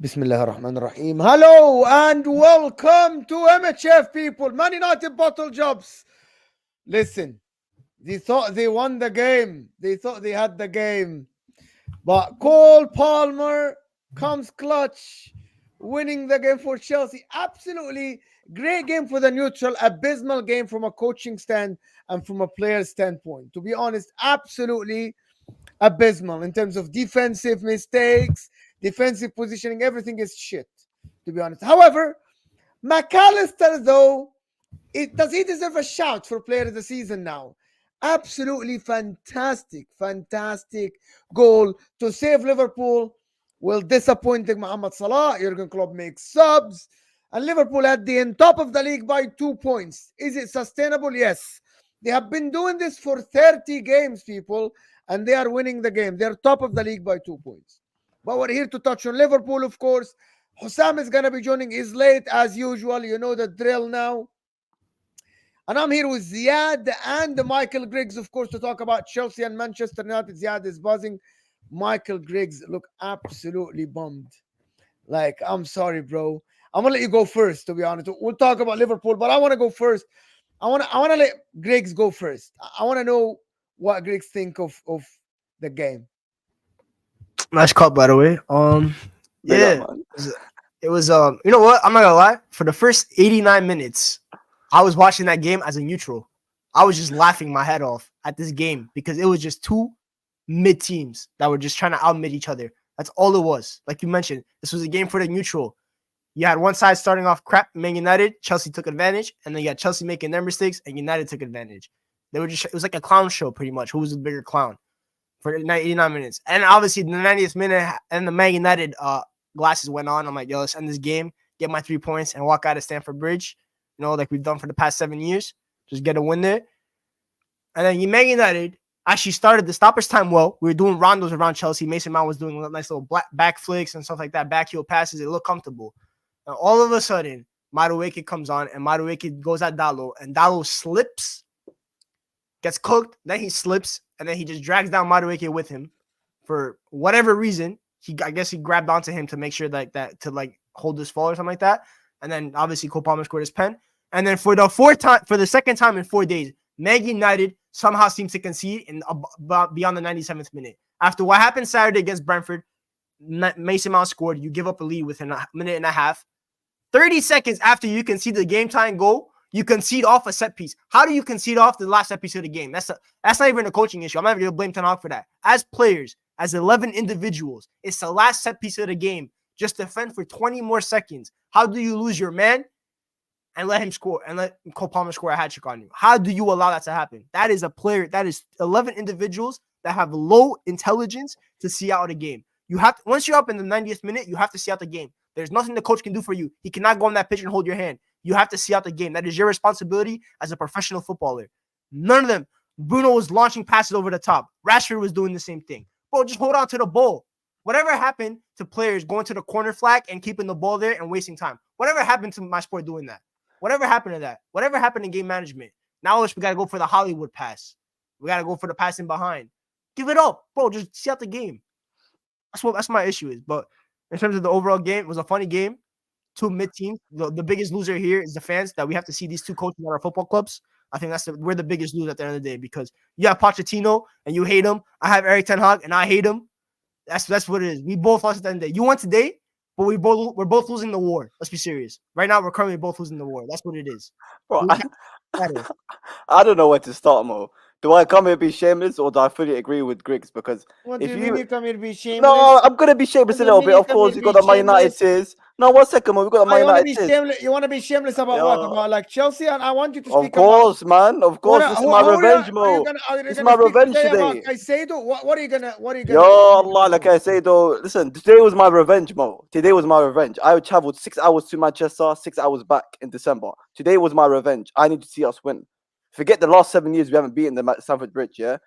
Bismillah ar-Rahman ar-Rahim. Hello and welcome to MHF people. Man United bottle jobs. Listen, they thought they won the game. They thought they had the game. But Cole Palmer comes clutch, winning the game for Chelsea. Absolutely great game for the neutral. Abysmal game from a coaching stand and from a player standpoint. To be honest, absolutely abysmal in terms of defensive mistakes, defensive positioning. Everything is shit, to be honest. However, Mac Allister, though, does he deserve a shout for player of the season now? Absolutely fantastic, fantastic goal to save Liverpool. Will disappointing Mohamed Salah. Jurgen Klopp makes subs. And Liverpool at the end, top of the league by 2 points. Is it sustainable? Yes. They have been doing this for 30 games, people, and they are winning the game. They're top of the league by 2 points. But we're here to touch on Liverpool, of course. Husam is going to be joining. He's late as usual. You know the drill now. And I'm here with Ziad and Michael Griggs, of course, to talk about Chelsea and Manchester United. Ziad is buzzing. Michael Griggs look absolutely bummed. Like, I'm sorry, bro. I'm gonna let you go first, to be honest. We'll talk about Liverpool, but I want to go first. I wanna let Griggs go first. I want to know what Griggs think of the game. Nice cut, by the way. Big up, Yeah, man. it was. You know what? I'm not gonna lie. For the first 89 minutes, I was watching that game as a neutral. I was just laughing my head off at this game because it was just two mid teams that were just trying to outmid each other. That's all it was. Like you mentioned, this was a game for the neutral. You had one side starting off crap, Man United. Chelsea took advantage, and then you had Chelsea making their mistakes, and United took advantage. They were just. It was like a clown show, pretty much. Who was the bigger clown? For 89 minutes. And obviously, the 90th minute and the Man United glasses went on. I'm like, yo, let's end this game, get my 3 points, and walk out of Stamford Bridge, like we've done for the past 7 years. Just get a win there. And then Man United actually started the stoppage time well. We were doing rondos around Chelsea. Mason Mount was doing nice little back flicks and stuff like that, backheel passes. It looked comfortable. And all of a sudden, Madueke comes on, and Madueke goes at Dalot, and Dalot slips, gets cooked, then he slips, and then he just drags down Madueke with him for whatever reason. I guess he grabbed onto him to make sure that to hold his fall or something like that. And then obviously Cole Palmer scored his pen. And then for the second time in 4 days, Man United somehow seems to concede beyond the 97th minute. After what happened Saturday against Brentford, Mason Mount scored. You give up a lead within a minute and a half. 30 seconds after you concede the game time goal, you concede off a set piece. How do you concede off the last set piece of the game? That's not even a coaching issue. I'm not even going to blame Ten Hag for that. As players, as 11 individuals, it's the last set piece of the game. Just defend for 20 more seconds. How do you lose your man and let him score and let Cole Palmer score a hat trick on you? How do you allow that to happen? That is a player. That is 11 individuals that have low intelligence to see out a game. You have to, once you're up in the 90th minute, you have to see out the game. There's nothing the coach can do for you. He cannot go on that pitch and hold your hand. You have to see out the game. That is your responsibility as a professional footballer. None of them. Bruno was launching passes over the top. Rashford was doing the same thing. Bro, just hold on to the ball. Whatever happened to players going to the corner flag and keeping the ball there and wasting time? Whatever happened to my sport doing that? Whatever happened to that? Whatever happened in game management? Now we got to go for the Hollywood pass. We got to go for the passing behind. Give it up. Bro, just see out the game. That's my issue is. But in terms of the overall game, it was a funny game. Two mid teams. The biggest loser here is the fans that we have to see these two coaches at our football clubs. I think we're the biggest loser at the end of the day because you have Pochettino and you hate him. I have Eric Ten Hag and I hate him. That's what it is. We both lost at the end of the day. You won today, but we're both losing the war. Let's be serious. Right now, we're currently both losing the war. That's what it is. Bro, I don't know where to start, Mo. Do I come here to be shameless or do I fully agree with Griggs? Because What if do you mean you come here to be shameless? No, I'm gonna be shameless a little bit. Of course, you got the Man United tears. No, 1 second, Mo. We got the Man United tears. You want to be shameless about what? About like Chelsea? And I want you to Of speak course, man. Of course, this is my revenge, Mo. This is my revenge today. Caicedo? What are you gonna? Yo, Allah, like I say, though. Listen, today was my revenge, Mo. Today was my revenge. I traveled 6 hours to Manchester, 6 hours back in December. Today was my revenge. I need to see us win. Forget the last 7 years we haven't beaten them at Stamford Bridge. Yeah,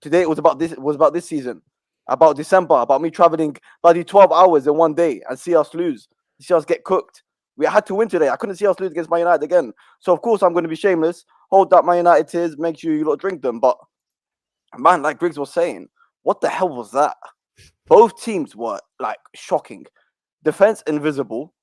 today it was about this. It was about this season, about December, about me traveling bloody 12 hours in 1 day and see us lose, see us get cooked. We had to win today. I couldn't see us lose against Man United again. So of course I'm going to be shameless. Hold that Man United tears. Make sure you lot drink them. But man, like Griggs was saying, what the hell was that? Both teams were like shocking. defense invisible,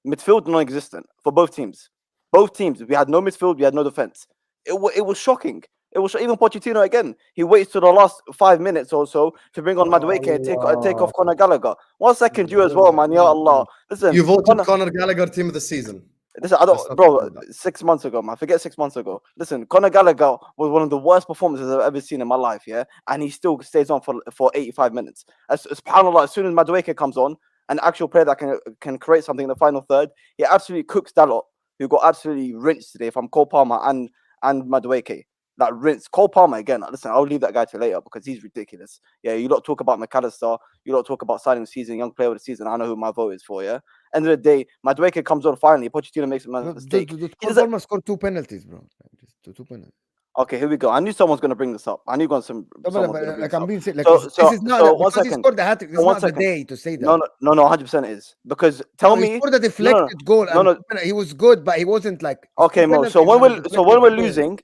midfield non-existent for both teams. Both teams, we had no midfield, we had no defense. It was shocking. It was even Pochettino again. He waits to the last 5 minutes or so to bring on Madueke and take off Conor Gallagher. 1 second, you as well, man. Ya Allah. Listen, You voted Conor Gallagher team of the season. Listen, I don't, bro. 6 months ago, man. Forget 6 months ago. Listen, Conor Gallagher was one of the worst performances I've ever seen in my life. Yeah, and he still stays on for 85 minutes. SubhanAllah, as soon as Madueke comes on, an actual player that can create something in the final third, he absolutely cooks Dalot, who got absolutely rinsed today from Cole Palmer and Madueke. That rinse Cole Palmer again. Listen, I'll leave that guy to later because he's ridiculous. Yeah, you lot talk about Mac Allister, you lot talk about signing the season, young player of the season. I know who my vote is for. Yeah, end of the day, Madueke comes on finally. Pochettino makes a mistake. Cole Palmer scored 2 penalties, bro. Just 2 penalties. Okay, here we go. I knew someone's going to bring this up. I knew someone's going to bring I'm being this up. like, this is not because he scored the hat trick. This is not the second. day to say that. No, 100% is because tell me. He scored a deflected goal. No, he was good, but he wasn't like. Okay, Mo. So when we're losing,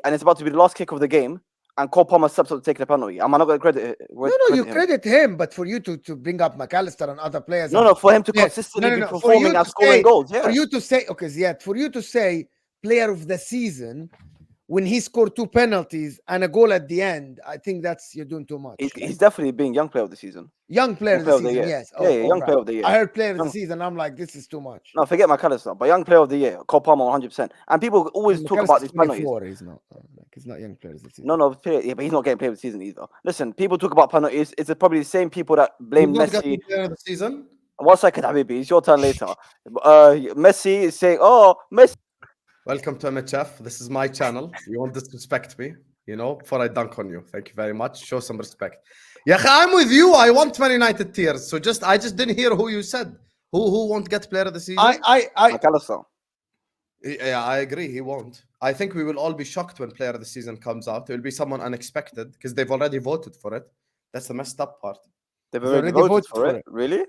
and it's about to be the last kick of the game, and Cole Palmer steps up to take the penalty, am I not going to credit? You credit him, but for you to bring up Mac Allister and other players. No, for him to consistently be performing and scoring goals. Yeah. For you to say, okay, Ziad, for you to say player of the season when he scored 2 penalties and a goal at the end, I think you're doing too much. He's definitely being young player of the season. Young player of the season, yes. Young player of the year. I heard player of the season. I'm like, this is too much. No, forget Mac Allister, but young player of the year, Cole Palmer, 100%. And people always talk about these penalties. He's not young player of the season. No, but he's not getting player of the season either. Listen, people talk about penalties. It's probably the same people that blame Messi. Player of the season. 1 second, Habibi. It's your turn later. Messi is saying, "Oh, Messi." Welcome to MHF. This is my channel. You won't disrespect me, before I dunk on you. Thank you very much. Show some respect. Yeah, I'm with you. I want Man United tears. So I just didn't hear who you said. Who won't get player of the season? Mac Allister. Yeah, I agree. He won't. I think we will all be shocked when player of the season comes out. It will be someone unexpected because they've already voted for it. That's the messed up part. They've already voted for it. Really?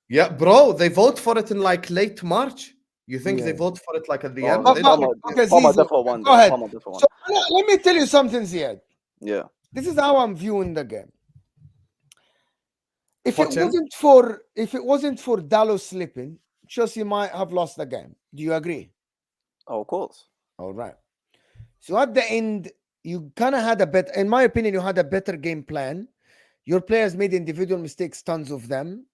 Yeah, bro. They vote for it in like late March. You think they vote for it like at the end? Okay, go ahead. So let me tell you something, Ziad. Yeah. This is how I'm viewing the game. If it wasn't for Dalot slipping, Chelsea might have lost the game. Do you agree? Oh, of course. All right. So at the end, you kind of had in my opinion, you had a better game plan. Your players made individual mistakes, tons of them.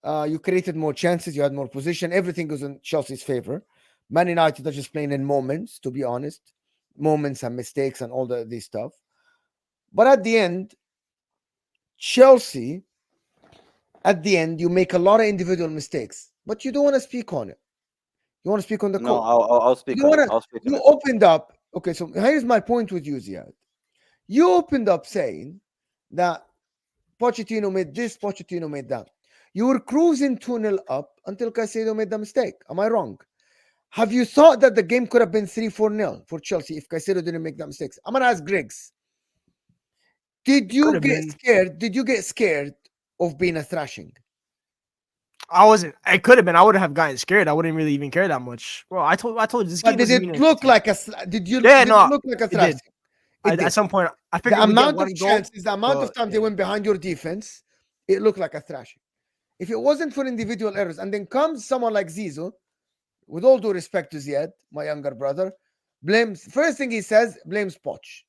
You created more chances, you had more position. Everything was in Chelsea's favor. Man United are just playing in moments, to be honest. Moments and mistakes and all this stuff. But at the end, Chelsea, you make a lot of individual mistakes, but you don't want to speak on it. You want to speak on the No, code. I'll speak on it. You opened up. Okay, so here's my point with you, Ziad. You opened up saying that Pochettino made this, Pochettino made that. You were cruising 2-0 up until Caicedo made the mistake. Am I wrong? Have you thought that the game could have been 3-4-0 for Chelsea if Caicedo didn't make that mistake? I'm going to ask Grigs. Did you get scared? Did you get scared of being a thrashing? I wasn't. It could have been. I would have gotten scared. I wouldn't really even care that much. Bro, I told you this game. But did it look like a? Did you? Yeah, no. Look like a thrashing? At some point, I figured the amount of chances, the amount of time they went behind your defense, it looked like a thrashing. If it wasn't for individual errors, and then comes someone like Zizou, with all due respect to Ziad, my younger brother, first thing he says, blames Poch.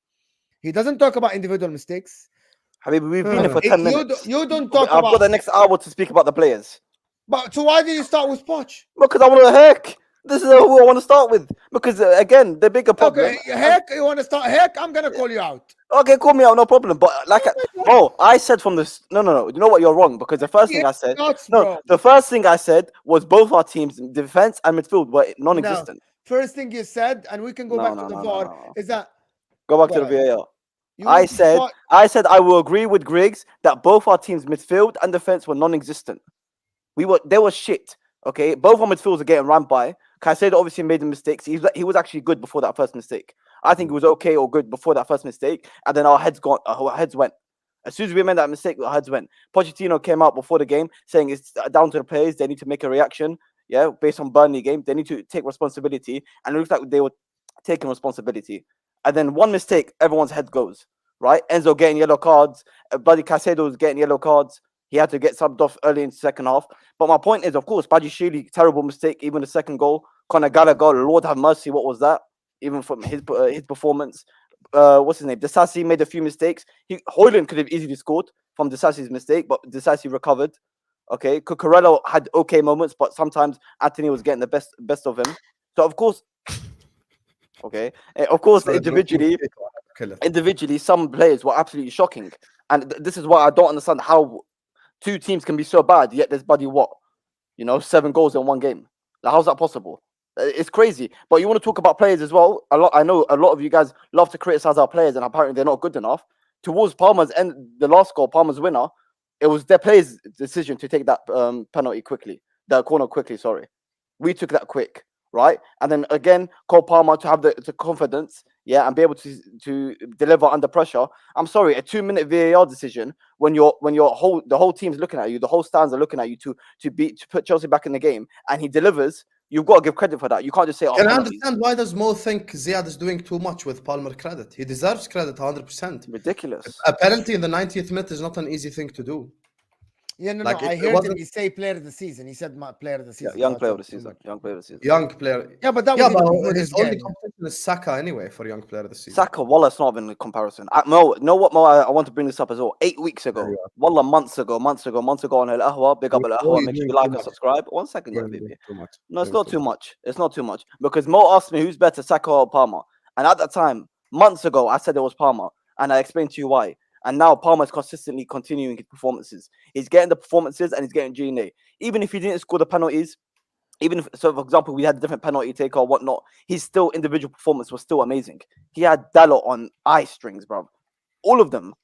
He doesn't talk about individual mistakes. Habibi, we've been here for 10 minutes. You don't talk about... I've got the next hour to speak about the players. But so why did you start with Poch? Because I want to heck. This is who I want to start with. Because again, the bigger problem. Okay, heck, you want to start? Heck, I'm gonna call you out. Okay, call me out, no problem. But I said from this. No. You know what? You're wrong because the first thing I said. The first thing I said was both our teams, defense and midfield, were non-existent. No. First thing you said, and we can go back to the VAR, is that. Go back to the VAR. I said I will agree with Grigs that both our teams, midfield and defense, were non-existent. They were shit. Okay, both our midfields are getting ran by. Caicedo obviously made the mistakes. He was actually good before that first mistake. I think he was okay or good before that first mistake, and then our heads went. As soon as we made that mistake, our heads went. Pochettino came out before the game saying it's down to the players. They need to make a reaction. Yeah, based on Burnley game, they need to take responsibility, and it looks like they were taking responsibility. And then one mistake, everyone's head goes. Right, Enzo getting yellow cards. Bloody Caicedo's getting yellow cards. He had to get subbed off early in the second half. But my point is, of course, Bajishvili, terrible mistake. Even the second goal, Conor Gallagher, Lord have mercy, what was that? Even from his performance. What's his name? Disasi made a few mistakes. Højlund could have easily scored from Disasi's mistake, but Disasi recovered. Okay, Cucurella had okay moments, but sometimes Anthony was getting the best of him. So of course, individually, some players were absolutely shocking, and this is why I don't understand how two teams can be so bad yet there's 7 goals in one game. Like, how's that possible? It's crazy. But you want to talk about players as well. I know a lot of you guys love to criticize our players, and apparently they're not good enough. Towards Palmer's end, the last goal, Palmer's winner, it was their players' decision to take that penalty quickly, the corner quickly. Sorry, we took that quick, right? And then again, Cole Palmer to have the confidence, and be able to deliver under pressure. I'm sorry, a 2-minute VAR decision when the whole team's looking at you, the whole stands are looking at you to put Chelsea back in the game, and he delivers. You've got to give credit for that. You can't just say, Can I understand why does Mo think Ziad is doing too much with Palmer credit? He deserves credit 100%. Ridiculous. A penalty in the 90th minute is not an easy thing to do. Yeah, no, I heard him. He say player of the season. He said my player of the season. Young player of the season. Young player of the season. Young player. Yeah, but that was his only competition is Saka anyway for young player of the season. Saka, Wallah, it's not even a comparison. Mo, know what, Mo? I want to bring this up as well. 8 weeks ago, Wallah, months ago on Al Ahwa. Big up Al Ahwa. Make sure you like and subscribe. 1 second, baby. No, it's not too much. It's not too much because Mo asked me who's better, Saka or Palmer, and at that time, months ago, I said it was Palmer, and I explained to you why. And now Palmer's consistently continuing his performances. He's getting the performances and he's getting GNA. Even if he didn't score the penalties, so for example, we had a different penalty taker or whatnot, his still individual performance was still amazing. He had Dalot on eye strings, bro. All of them.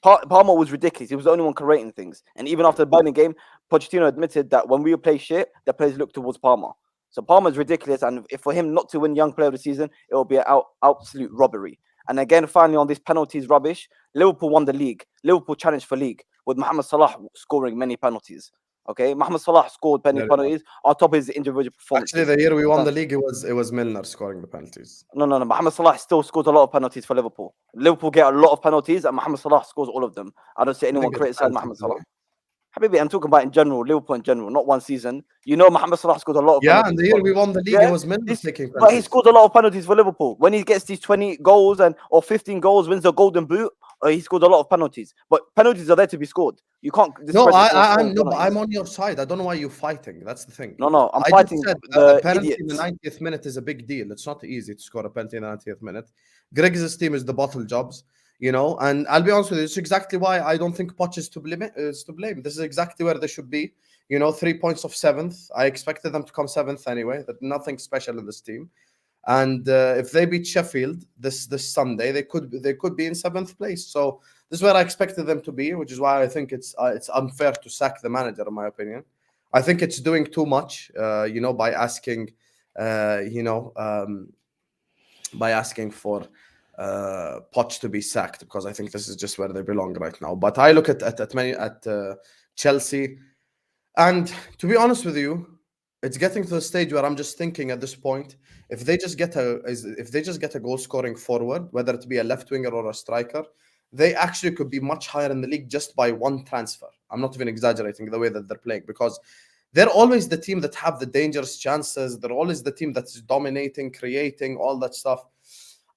Palmer was ridiculous. He was the only one creating things. And even after the Burnley game, Pochettino admitted that when we play shit, the players look towards Palmer. So Palmer's ridiculous. And if for him not to win Young Player of the Season, it will be an absolute robbery. And again, finally, on these penalties rubbish, Liverpool won the league. Liverpool challenged for league with Mohamed Salah scoring many penalties. Okay, Mohamed Salah scored penalties on top of his individual performance. Actually, the year we won the league, it was Milner scoring the penalties. No. Mohamed Salah still scores a lot of penalties for Liverpool. Liverpool get a lot of penalties, and Mohamed Salah scores all of them. I don't see anyone criticize Mohamed Salah. Habibi, I'm talking about in general, Liverpool in general, not one season. You know, Mohamed Salah scored a lot of penalties. And the year we won the league, it was Milner taking penalties. But he scored a lot of penalties for Liverpool. When he gets these 20 goals or 15 goals, wins the Golden Boot, he scored a lot of penalties. But penalties are there to be scored. You can't. I'm on your side. I don't know why you're fighting. That's the thing. No, I'm fighting. The penalty in the 90th minute is a big deal. It's not easy to score a penalty in the 90th minute. Griggs' team is the bottle jobs. And I'll be honest with you, it's exactly why I don't think Poch is to blame. This is exactly where they should be. 3 points of 7th. I expected them to come 7th anyway. That nothing special in this team. And if they beat Sheffield this Sunday, they could be in 7th place. So this is where I expected them to be, which is why I think it's unfair to sack the manager, in my opinion. I think it's doing too much, by asking, by asking for Poch to be sacked, because I think this is just where they belong right now. But I look at Chelsea, and to be honest with you, it's getting to the stage where I'm just thinking at this point, if they just get a goal scoring forward, whether it be a left winger or a striker, they actually could be much higher in the league just by one transfer. I'm not even exaggerating the way that they're playing, because they're always the team that have the dangerous chances. They're always the team that's dominating, creating, all that stuff.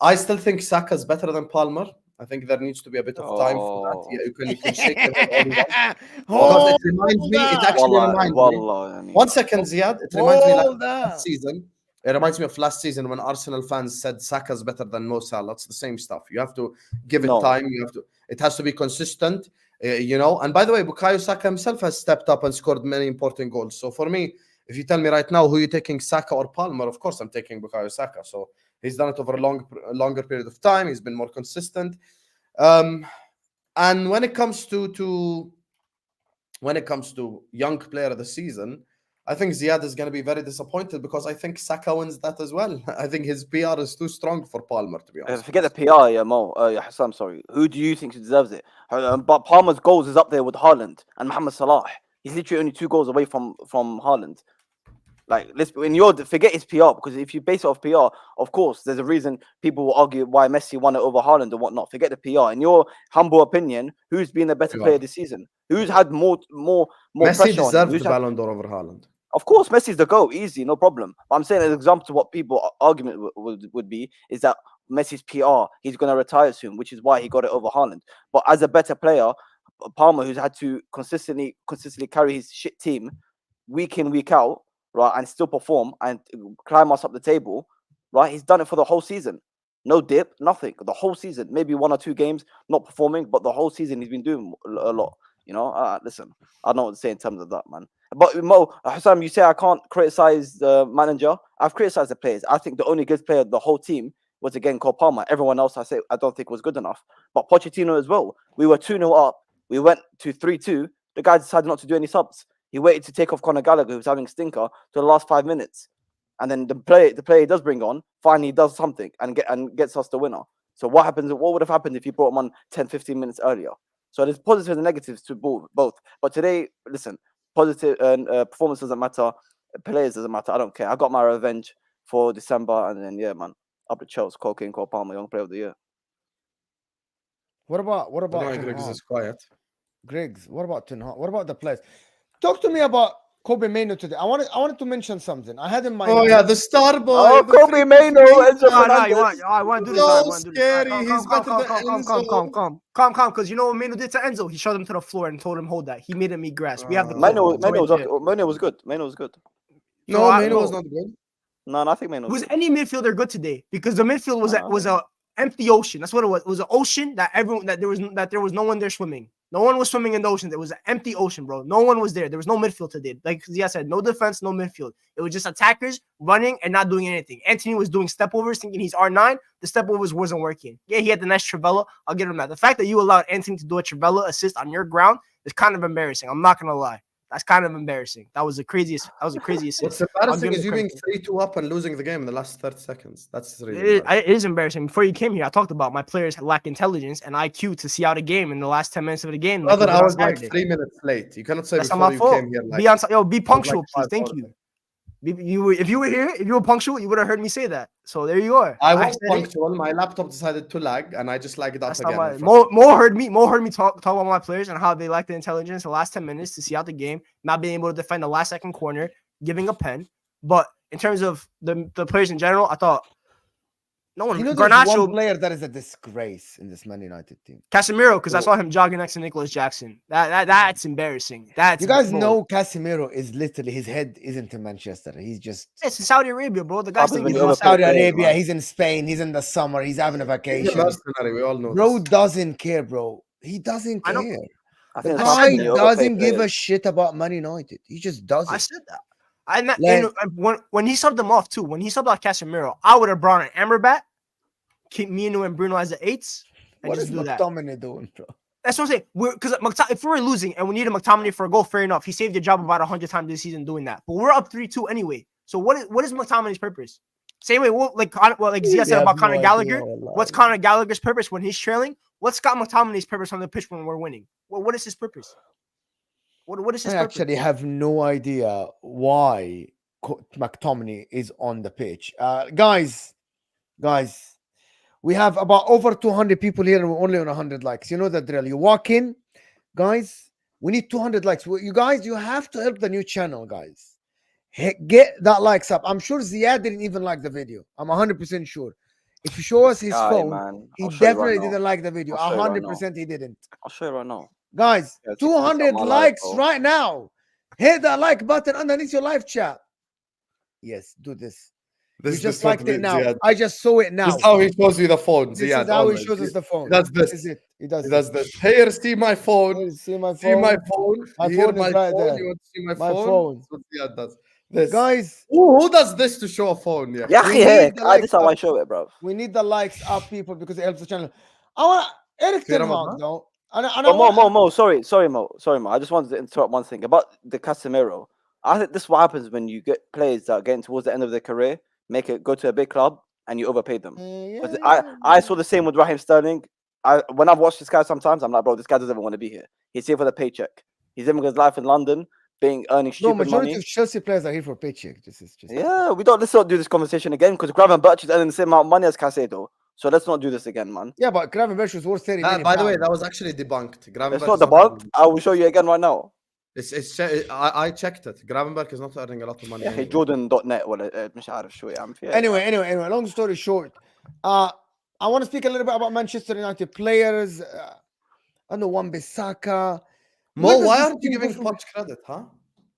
I still think Saka's better than Palmer. I think there needs to be a bit of time for that. Yeah, you can shake your head all you want. Because it reminds me, it actually reminds me. 1 second, Ziad. It reminds me like last season. It reminds me of last season when Arsenal fans said Saka's better than Mo Salah. It's the same stuff. You have to give it time. It has to be consistent. And by the way, Bukayo Saka himself has stepped up and scored many important goals. So for me, if you tell me right now who you're taking, Saka or Palmer, of course I'm taking Bukayo Saka. So he's done it over a longer period of time. He's been more consistent. And when it comes to young player of the season, I think Ziad is going to be very disappointed, because I think Saka wins that as well. I think his PR is too strong for Palmer, to be honest. Forget the PR, Mo. Husam, sorry. Who do you think deserves it? But Palmer's goals is up there with Haaland and Mohamed Salah. He's literally only 2 goals away from Haaland. Like, forget his PR, because if you base it off PR, of course, there's a reason people will argue why Messi won it over Haaland and whatnot. Forget the PR. In your humble opinion, who's been the better player this season? Who's had more Messi pressure on him? deserves the Ballon d'Or over Haaland. Of course, Messi's the GOAT, easy, no problem. But I'm saying an example to what people argument would be is that Messi's PR, he's going to retire soon, which is why he got it over Haaland. But as a better player, Palmer, who's had to consistently carry his shit team week in, week out, right, and still perform and climb us up the table, right? He's done it for the whole season. No dip, nothing. The whole season, maybe 1 or 2 games not performing, but the whole season he's been doing a lot. You know, listen, I don't know what to say in terms of that, man. But Mo, Husam, you say I can't criticize the manager. I've criticized the players. I think the only good player of the whole team was again Cole Palmer. Everyone else, I don't think was good enough. But Pochettino as well. We were 2-0 up. We went to 3-2. The guy decided not to do any subs. He waited to take off Conor Gallagher, who was having a stinker, to the last 5 minutes. And then the player he does bring on, finally does something and gets us the winner. So what would have happened if he brought him on 10, 15 minutes earlier? So there's positives and negatives to both. But today, listen, positive and performance doesn't matter. Players doesn't matter. I don't care. I got my revenge for December. And then, yeah, man, up the Chelsea, Cole Palmer, young player of the year. What about Grigs is quiet. Grigs? What about Ten Hag? What about the players? Talk to me about Kobe Mainoo today. I wanted to mention something. I had in my The star boy. Oh, Kobe Mainoo, Enzo Fernandez. I want to do this. So I want to do this. scary. He's better than Enzo. Calm. Because you know what Mainoo did to Enzo? He shoved him to the floor and told him, hold that. He made him eat grass. We have the Mainoo was good. Mainoo was good. No, Mainoo was not good. No, I think Mainoo was any midfielder good today? Because the midfield was a empty ocean. That's what it was. It was an ocean that there was no one there swimming. No one was swimming in the ocean. It was an empty ocean, bro. No one was there. There was no midfield today. Like Ziad said, no defense, no midfield. It was just attackers running and not doing anything. Anthony was doing stepovers, thinking he's R9. The stepovers wasn't working. Yeah, he had the nice Trivella. I'll give him that. The fact that you allowed Anthony to do a Trivella assist on your ground is kind of embarrassing. I'm not gonna lie. That's kind of embarrassing. That was the craziest. What's embarrassing is you being 3-2 up and losing the game in the last 30 seconds. That's really it is embarrassing. Before you came here, I talked about my players lack intelligence and IQ to see out a game in the last 10 minutes of the game. Brother, I was like 3 minutes late. You cannot say that's before not my you fault. Came here. Be punctual, please. Thank you. If you were here, if you were punctual, you would have heard me say that. So there you are. I was punctual. My laptop decided to lag, and I just lagged out again. Mo heard me talk about my players and how they lacked the intelligence the last 10 minutes to see out the game, not being able to defend the last second corner, giving a pen. But in terms of the players in general, I thought no one. Garnacho, one player that is a disgrace in this Man United team. Casemiro, because I saw him jogging next to Nicholas Jackson. That's embarrassing. You guys know Casemiro is literally his head isn't in Manchester. He's just it's in Saudi Arabia, bro. The guy's thinking he's in Saudi Arabia. He's in Spain. He's in the summer. He's having a vacation. We all know. Bro doesn't care, bro. He doesn't care. The guy doesn't give a shit about Man United. He just doesn't. I said that. When he subbed them off too, when he subbed out Casemiro, I would have brought an Amrabat, keep Mainoo and Bruno as the 8s, and what just do that. McTominay doing, bro? That's what I'm saying. Because if we were losing and we needed McTominay for a goal, fair enough. He saved your job about 100 times this season doing that. But we're up 3-2 anyway. So what is McTominay's purpose? Same way, like Ziad said about Conor Gallagher. What's Conor Gallagher's purpose when he's trailing? What's Scott McTominay's purpose on the pitch when we're winning? What is his purpose? What is his purpose? I actually have no idea why McTominay is on the pitch. Guys, we have about over 200 people here and we're only on 100 likes. You know the drill. You walk in, guys, we need 200 likes. You guys, you have to help the new channel, guys. Get that likes up. I'm sure Ziad didn't even like the video. I'm 100% sure. If you show us his phone, he definitely didn't like the video. 100% he didn't. I'll show you right now. Guys, 200 likes right now. Hit that like button underneath your live chat. Yes, do this. You just liked it now. Ziad. I just saw it now. This is how he shows you the phone. This is how he shows us the phone. That's this. This is it. He does this. Here, see my phone. Here, see my phone. See my phone. My phone is right there. You want to see my phone? That's what Ziad does. This. Guys, who does this to show a phone? This is how I show it, bro. We need the likes up, people, because it helps the channel. I want Eric Ten Hag, though. Mo. Sorry, Mo. I just wanted to interrupt one thing about the Casemiro. I think this is what happens when you get players that are getting towards the end of their career, go to a big club, and you overpay them. I saw the same with Raheem Sterling. When I've watched this guy sometimes, I'm like, bro, this guy doesn't even want to be here. He's here for the paycheck. He's living his life in London, earning No, stupid majority money. of Chelsea players are here for paycheck. This is just Yeah, let's not do this conversation again because Gravenberch is earning the same amount of money as Caicedo. So let's not do this again, man. Yeah, but Gravenberch was worth 30 million. By the way, pounds. that was actually debunked. Gravenberch It's not is the bug. earning- I will show you again right now. I checked it. Gravenberch is not earning a lot of money. يا أخي anyway. Jordan.net ولا مش عارف شو يا عم فيها. Anyway, long story short, I want to speak a little bit about Manchester United players. I know Saka. Mo, Where does why this aren't you team go giving from- Poch credit, huh?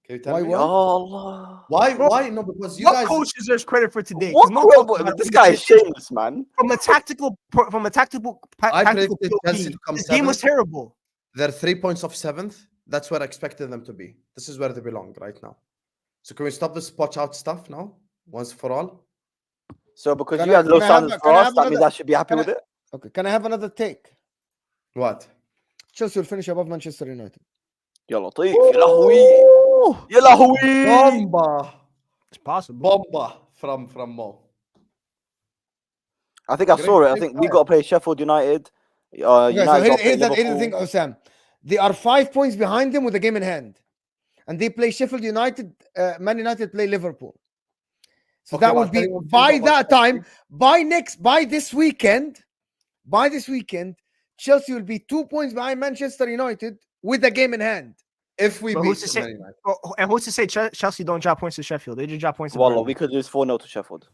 Can you tell Why me? what? يا الله. Why? No, because you What guys. coach deserves credit for today? 'Cause What? Mo talked about This it. guy is shameless, man. From a tactical I tactical predicted Chelsea to come this game was seventh. terrible. They're 3 points off 7th. That's where I expected them to be. This is where they belong right now. So can we stop this Poch out stuff now, once for all? So because Can you I- had low can I have standards a- for can I us, have that means another- I should be happy can with I- it. Okay, can I have another take? What? Chelsea will finish above Manchester United. يا لطيف يا لهوي يا لهوي. Bomba. It's possible. Bomba from Mo. I think I saw it. I think we got to play Sheffield United. Okay, so United got to play here's the Liverpool. thing, Husam. They are 5 points behind them with a game in hand. And they play Sheffield United, Man United play Liverpool. So Okay, that but would be, tell you one thing by about that Chelsea. time, by this weekend, Chelsea will be 2 points behind Manchester United with a game in hand. If we But beat who's to say? Man United. And who's to say Chelsea don't drop points to Sheffield? They just drop points to Wallah, Burnley. we could lose 4-0 to Sheffield.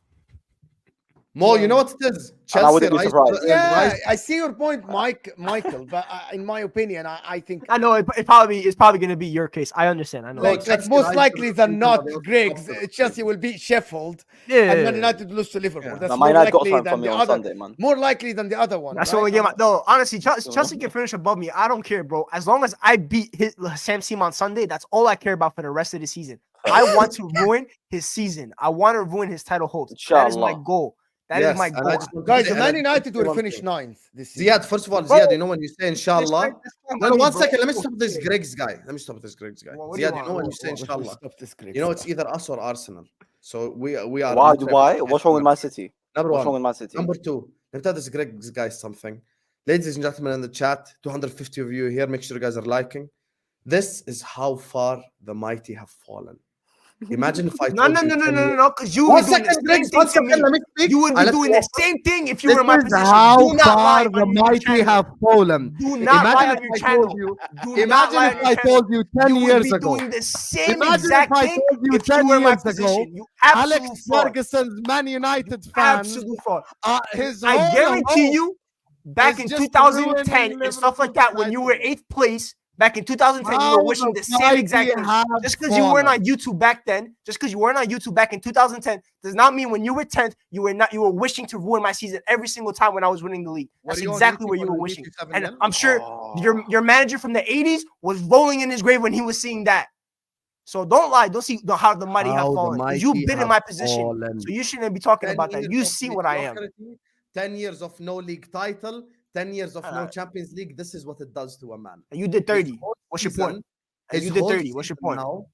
Mo, you know what it is? And I wouldn't be rise surprised. to- Yeah, rise- I see your point, Michael. But in my opinion, I think I know it's probably going to be your case. I understand. I know. like Chelsea most rise likely to than the not, top of the Grigs, top. Chelsea will beat Sheffield yeah, and Man United will lose to Liverpool. Yeah. That's Now, more Man United got likely something than from me the on other. Sunday, man. More likely than the other one. That's the right? only game. No, honestly, Chelsea can finish above me. I don't care, bro. As long as I beat Sam's team on Sunday, that's all I care about for the rest of the season. I want to ruin his season. I want to ruin his title hopes. That is my Inshallah. goal. That is Yes, my and goal. I just want to Guys, say- the and I Man just want United to say will one finish thing. 9th this season. Ziad, first of all, Bro, Ziad, you know when you say inshallah. That's fine No, by me, one bro. second. Let me stop this Grigs guy. Well, what do you Ziad, you want? know when you What- say what- inshallah. Stop this, Grigs. You know it's either us or Arsenal. So we are. Why? What's wrong with Man City? Number What's wrong one. with Man City? Number two. Let me tell this Grigs guy something. Ladies and gentlemen in the chat, 250 of you here. Make sure you guys are liking. This is how far the mighty have fallen. Imagine if I No, told no, you no, no, 10 no, years- no, because you One would be doing the second, same Grigs. thing One to second. me. Let me speak. You would be And let's doing go. the same thing if you This were in my is position. how Do not lie far the on your mighty channel. have fallen. Do not lie Imagine on if your I channel. told you. Do not Imagine lie if on your I channel. told you 10 You would years be ago. doing the same Imagine exact if I thing told you if 10 you were in my years ago, position. You Alex absolute fraud. Ferguson's Man United fans, Absolute fraud. his I whole guarantee hope you, back is in just 2010 ruining and stuff like Liverpool's that, when you were title. 8th place, back in 2010, you How were wishing the same exact mighty thing. have Just because you weren't fallen. on YouTube back then, just because you weren't on YouTube back in 2010, does not mean when you were 10th, you were wishing to ruin my season every single time when I was winning the league. That's Were you on exactly YouTube where you when were we beat wishing. you 7-0? And I'm sure Oh. your manager from the 80s was rolling in his grave when he was seeing that. So don't lie. Don't see how the mighty have How the fallen. Because mighty you've been in have my position. fallen. So you shouldn't be talking 10 about that. years You of see what I am. mediocrity, 10 years of no league title, 10 years of no Alright. Champions League. This is what it does to a man. And you did 30. His whole What's your season- point? And his you did whole 30. What's your season point? Now,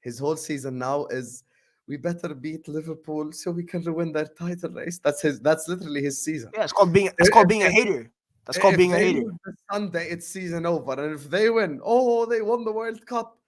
his whole season now is we better beat Liverpool so we can ruin their title race. That's literally his season. Yeah, it's called being a hater. That's called If being a they hater. lose this Sunday, it's season over. And if they win, they won the World Cup.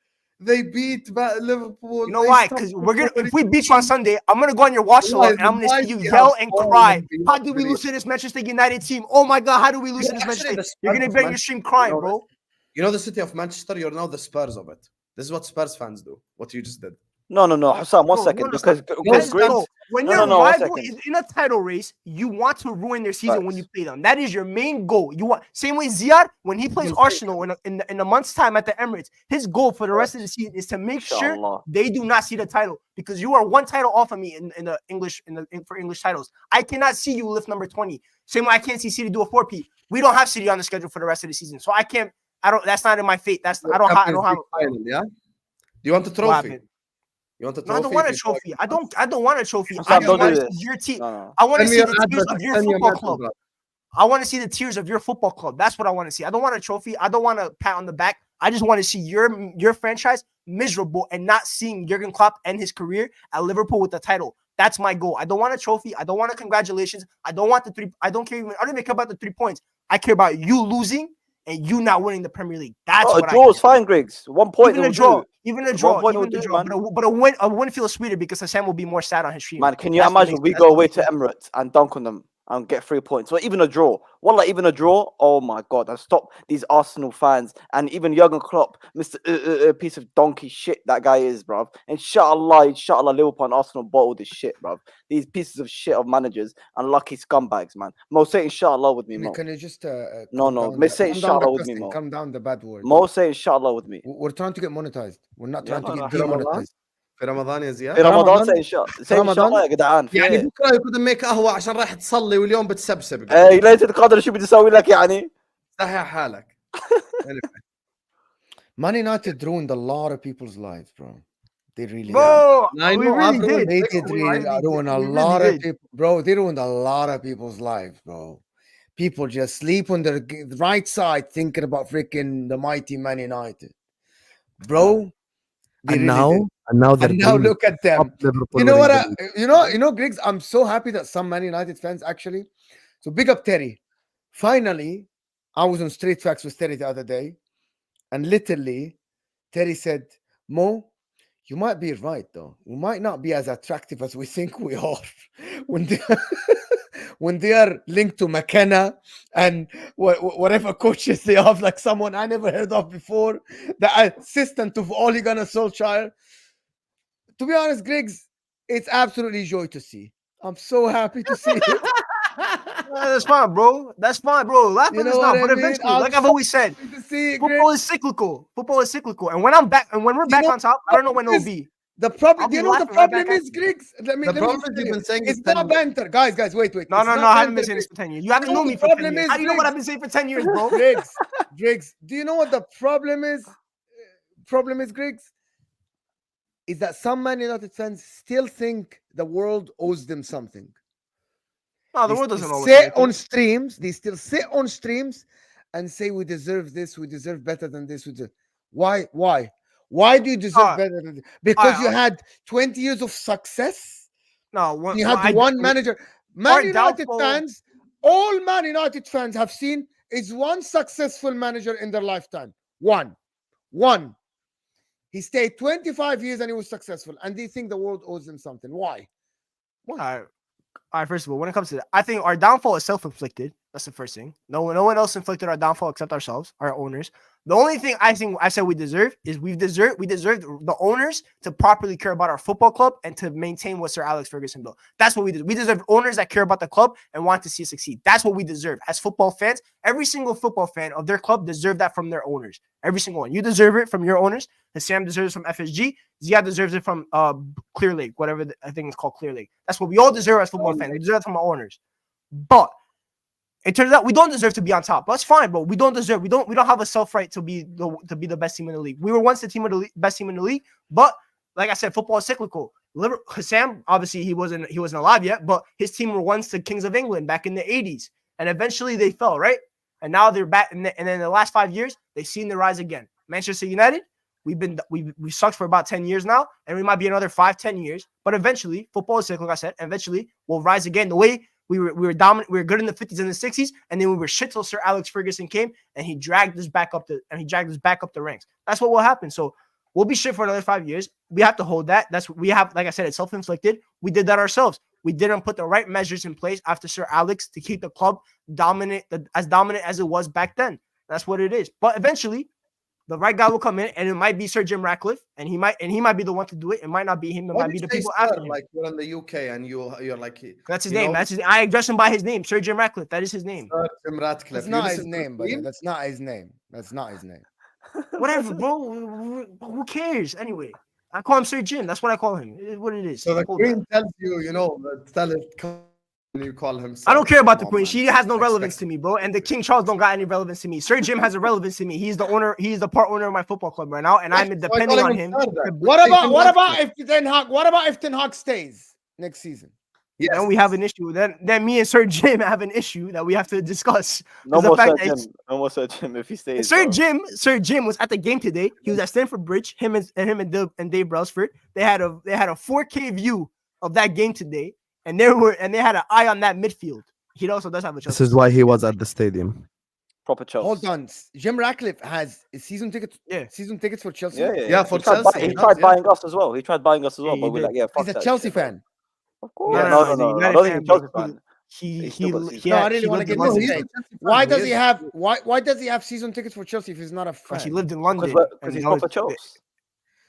They beat Liverpool. You know they why? stopped Because the if we beat you on Sunday, I'm gonna go on your watch Why along and I'm gonna see you mighty yell have and fallen cry. beyond How did we lose to this Manchester United team? Oh my god, how did we lose to You're this Manchester? actually the You're gonna Spurs be of on your stream Manchester, crying, you know bro. You know the city of Manchester, you're now the Spurs of it. This is what Spurs fans do. What you just did. No, Husam, one No, second. no, Because Guys, Grigs, no, when No, your no, one rival second. is in a title race, you want to ruin their season when you Facts. play them. That is your main goal. You want same way Ziad when he plays You'll Arsenal in a month's time at the Emirates. His goal for the rest of the season is to make sure Inshallah. they do not see the title because you are one title off of me in the English for English titles. I cannot see you lift number 20. Same way I can't see City do a 4P. We don't have City on the schedule for the rest of the season, so I can't. I don't. That's not in my fate. That's I don't have. Final, yeah. Do you want a What trophy? happened? You want a No, trophy? I don't want a before- trophy. I don't want a trophy. Husam, I just don't want do to this. see your team. No. I want to Send me see your the tears address, of your send me your football message, club. bro. I want to see the tears of your football club. That's what I want to see. I don't want a trophy. I don't want a pat on the back. I just want to see your franchise miserable and not seeing Jurgen Klopp end his career at Liverpool with the title. That's my goal. I don't want a trophy. I don't want a congratulations. I don't want the 3. I don't care. I don't even care about the 3 points. I care about you losing and you not winning the Premier League. That's Oh, what a I draw care. is fine, Grigs. 1 point. Even they'll a draw. do. Even a 1 draw, point even will the do, draw, man. but a win feels sweeter because Husam will be more sad on his stream. Man, can you That's what imagine makes we it- go away to Emirates and dunk on them and get 3 points? Or even a draw. Wallah, even a draw. Oh my God. And stop these Arsenal fans and even Jurgen Klopp, Mr. Piece of donkey shit that guy is, bruv. Inshallah, Liverpool and Arsenal bottle this shit, bruv. These pieces of shit of managers and lucky scumbags, man. Mo, say inshallah with me, Mo. Can you just No, calm no. down Say calm down inshallah the with me, cussing, Mo. calm down the bad word. Mo, say inshallah with me. We're trying to get monetized. We're not Yeah, trying to no, get في رمضان demonetized. في رمضان يا في زياد رمضان رمضان؟ say inshallah. Say رمضان؟ inshallah يا جدعان. يعني في بكره يكون ميك قهوه عشان رايح تصلي واليوم بتسبسب ايه ليلة القدر شو بدي اسوي لك يعني؟ صحيح حالك. Man United ruined a lot of people's lives, bro. They really did. Bro, I we know, really I've ruined did. They big did one. really ruin a We really lot of did. people, bro. They ruined a lot of people's lives, bro. People just sleep on their right side thinking about freaking the mighty Man United, bro. They And really did. now they're And now dreaming look at them. of Liverpool You know what? winning the league. You know, Grigs. I'm so happy that some Man United fans actually. So big up Terry. Finally, I was on Straight Facts with Terry the other day, and literally, Terry said, "Mo, you might be right though. We might not be as attractive as we think we are when they when they are linked to McKenna and whatever coaches they have, like someone I never heard of before, the assistant of Ole Gunnar Solskjaer. To be honest, Griggs, it's absolutely joy to see. I'm so happy to see it. That's fine, bro. That's fine, bro. Laughing You know is what not, I but mean? eventually, I'm like I've so always said, happy to see it, football Griggs. is cyclical. Football is cyclical. And when I'm back, and when we're back know, on top, I don't know when it'll be. The problem, I'll do you be know the laughing right problem back at is, you. Griggs? Let me The just problem is tell you've you. been saying It's this 10 not years. banter, guys. Wait. No, It's no, not no. I haven't been banter, saying this Griggs. for 10 years. You haven't You know known the me for 10 problem years. is, How do you know what Griggs? I've been saying for 10 years, bro? Griggs. Do you know what the problem is? Problem is, Griggs, is that some Man United fans still think the world owes them something. No, the They world still doesn't know sit on streams. They still sit on streams and say we deserve this. We deserve better than this. Why? Why do you deserve better than this? Because you had 20 years of success. No, You had one manager. Man United downfall- fans, all Man United fans have seen is one successful manager in their lifetime. One. He stayed 25 years and he was successful. And they think the world owes him something. Why? All right, first of all, when it comes to that, I think our downfall is self-inflicted. That's the first thing. No one else inflicted our downfall except ourselves, our owners. The only thing I think I said we deserve is we deserve the owners to properly care about our football club and to maintain what Sir Alex Ferguson built. That's what we deserve. We deserve owners that care about the club and want to see it succeed. That's what we deserve as football fans. Every single football fan of their club deserve that from their owners. Every single one. You deserve it from your owners. Sam deserves it from FSG. Ziad deserves it from Clear Lake, whatever I think it's called, Clear Lake. That's what we all deserve as football fans. We deserve it from our owners. But it turns out we don't deserve to be on top. That's fine, but we don't deserve. We don't have a self right to be the best team in the league. We were once the best team in the league, but like I said, football is cyclical. Husam, obviously he wasn't alive yet, but his team were once the Kings of England back in the 80s, and eventually they fell, right? And now they're back, and then in the last 5 years they've seen the rise again. Manchester United, we sucked for about 10 years now, and we might be another 5-10 years, but eventually football is cyclical, like I said, and eventually we'll rise again. The way we were dominant, we were good in the 50s and the 60s, and then we were shit till Sir Alex Ferguson came and he dragged us back up the ranks. That's what will happen. So we'll be shit for another 5 years. We have to hold that. That's what we have. Like I said, it's self-inflicted. We did that ourselves. We didn't put the right measures in place after Sir Alex to keep the club dominant as it was back then. That's what it is. But eventually, the right guy will come in, and it might be Sir Jim Ratcliffe, and he might be the one to do it. It might not be him. It might be the people after him. Like you're in the UK and you're like That's his name. I address him by his name, Sir Jim Ratcliffe. That is his name. Sir Jim Ratcliffe. That's not his name, but that's not his name. That's not his name. Whatever, bro. Who cares? Anyway, I call him Sir Jim. That's what I call him. It is what it is. So the Queen tells you, tell it. You call him. I don't care about the Queen. She has no relevance to me, bro. And the King Charles don't got any relevance to me. Sir Jim has a relevance to me. He's the owner. He's the part owner of my football club right now, and I'm depending on him. What about if Ten Hag? What about if Ten Hag stays next season? Yes. Then we have an issue. Then me and Sir Jim have an issue that we have to discuss. No more Sir Jim if he stays. Sir Jim was at the game today. He was at Stamford Bridge. Him and Dave Brailsford. They had a 4K view of that game today. And they had an eye on that midfield. He also does have a chance. This is why he was at the stadium. Proper Chelsea. Hold on. Jim Ratcliffe has season tickets. Yeah. Season tickets for Chelsea. Yeah, for He tried, Chelsea, he he tried does, yeah. buying us as well. He tried buying us as well, Yeah, but he we're did. like, yeah, fuck He's a that Chelsea shit, man. fan. Of course. No, No, no, no, he's a no. I United don't think fan, he's Chelsea but fan. he He's still got he season he No, I had- really he want to lived get in this No, he's London. straight. a Chelsea fan, Why he does is. he have why does he have season tickets for Chelsea if he's not a Because he fan? lived in London. Because and he's that was proper Chelsea.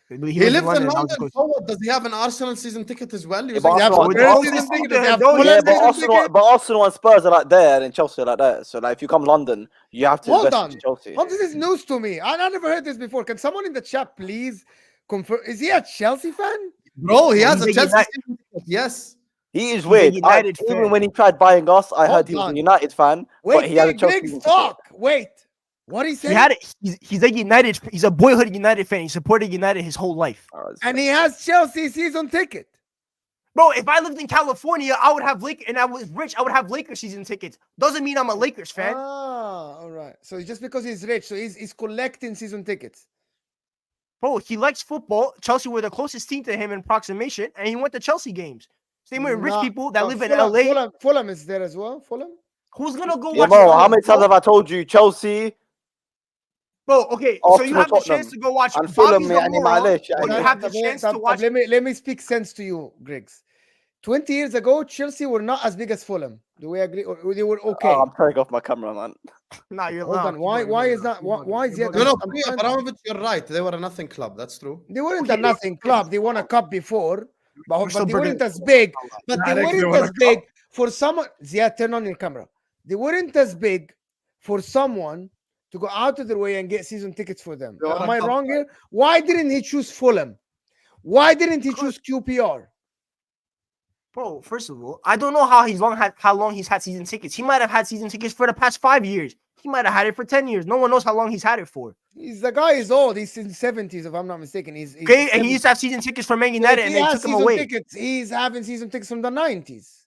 he He lived lived in and that was London. because- So what? Does he have an Arsenal season ticket as well? You Yeah, say- but They have Arsenal- Spurs Oh, season it's ticket. not They have the- no, Fulham Yeah, but season Arsenal, ticket. but Arsenal and Spurs are like there, and Chelsea are like there. So like, if you come London, you have to Hold invest on. in Chelsea. Oh, this is news to me. I never heard this before. Can someone in the chat please confirm? Is he a Chelsea fan? Bro, he No, has he's a a Chelsea United- season ticket. Yes. He is He's a weird. United Even fan. when he tried buying us, I heard Hold he was on. a United fan, but Wait, he had a Griggs, Chelsea season ticket. talk. Wait. What he He said? had it. He's a United. He's a boyhood United fan. He supported United his whole life. Alright, it's And fine. he has Chelsea season ticket. Bro, if I lived in California, I would have Lakers, and I was rich, I would have Lakers season tickets. Doesn't mean I'm a Lakers fan. Ah, all right. So just because he's rich, so he's collecting season tickets. Bro, he likes football. Chelsea were the closest team to him in proximation, and he went to Chelsea games. Same with rich Nah, people that live in Fulham, LA. Fulham is there as well. Fulham. Who's gonna go Yeah, watch? Mo, how Fulham, many times bro? have I told you Chelsea Bro, okay, so you Arsenal, have the chance Tottenham, to go watch and Fulham, Bobby's يعني Zamora, معلش or you يعني. have the chance to watch. Let me speak sense to you, Griggs. 20 years ago, Chelsea were not as big as Fulham. Do we agree? Or they were okay. Oh, I'm turning off my camera, man. Nah, you're Hold not. on. Why is that? Why is it? No, no, I'm Priya trying- Abramovich, you're right. They were a nothing club. That's true. They weren't Okay, a nothing club. They won a cup before, but still they bigger weren't than- as big. But they Directly weren't won a as big for someone. Ziad, turn on your camera. They weren't as big for someone to go out of their way and get season tickets for them. They won Am a I cup, wrong here? Why didn't he choose Fulham? Why didn't he choose QPR? Bro, first of all, I don't know how long he's had season tickets. He might have had season tickets for the past 5 years. He might have had it for 10 years. No one knows how long he's had it for. The guy is old. He's in 70s, if I'm not mistaken. He's Okay, and 70s. he used to have season tickets for Man If United, he and they has took him season away. tickets, he's having season tickets from the 90s.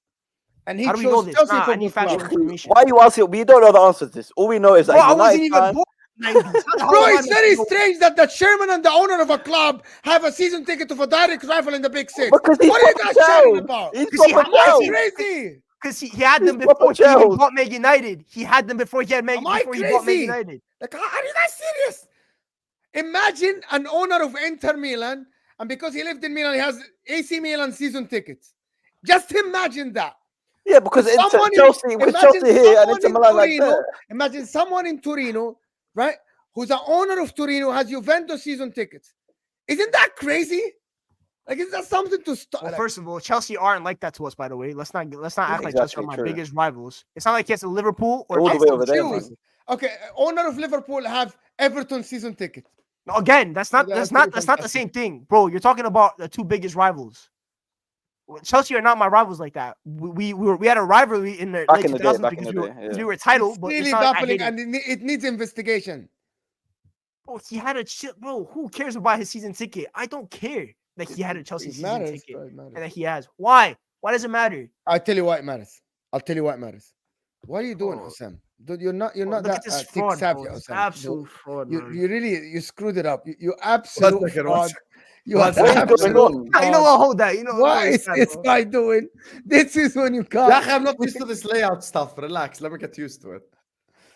And he How do we know chose this? Chelsea Nah, I Football need Club. factual information. Why you asking? We don't know the answer to this. All we know is that Bro, I United wasn't even fan. born in the 90s. How the hell Bro, am I it's meant very to know? strange that the chairman and the owner of a club have a season ticket of a direct rival in the big six. Because he's What are you proper guys chatting Chelsea. about? He's Because he proper had- That's Chelsea. crazy. Because he had them He's proper before he even Chelsea. bought Man United. He had them before he had Man Am I before he bought Man crazy? United. Like, are you guys serious? Imagine an owner of Inter Milan, and because he lived in Milan, he has AC Milan season tickets. Just imagine that. Yeah, because it's Someone in- Chelsea, because imagine Chelsea here and someone Inter in Milan like Torino, that. Imagine someone in Torino, right, who's the owner of Torino, has Juventus season tickets. Isn't that crazy? Like, is that something to stop? Well, first of all, Chelsea aren't like that to us, by the way. Let's not act like Chelsea Exactly, are my true. biggest rivals. It's not like he has a Liverpool or All the way over there, choose. man. Okay, owner of Liverpool have Everton season ticket. No, again, that's not Yeah, that's that's not pretty that's not the fantastic. same thing, bro. You're talking about the two biggest rivals. Chelsea are not my rivals like that. We had a rivalry in the Back late in the day, 2000s back in because the we day, because yeah. we were titled, It's but really it's not like I baffling, hate him. and it needs investigation. Bro, he had a bro. Who cares about his season ticket? I don't care that he had a Chelsea It season matters, ticket bro, it matters. and that he has. Why? Why does it matter? I'll tell you why it matters. I'll tell you why it matters. What are you doing, Oh. Husam? Dude, you're not Bro, that look at this tech fraud, savvy, bro. It's Husam. absolute fraud, You man. really screwed it up. You absolute One second, fraud. You One are second. What is going absolute on? You know fraud. what? Hold that. You know What no, is it's fine, this bro. guy doing? This is when you Yeah, can't. I'm not used to this layout stuff. Relax. Let me get used to it.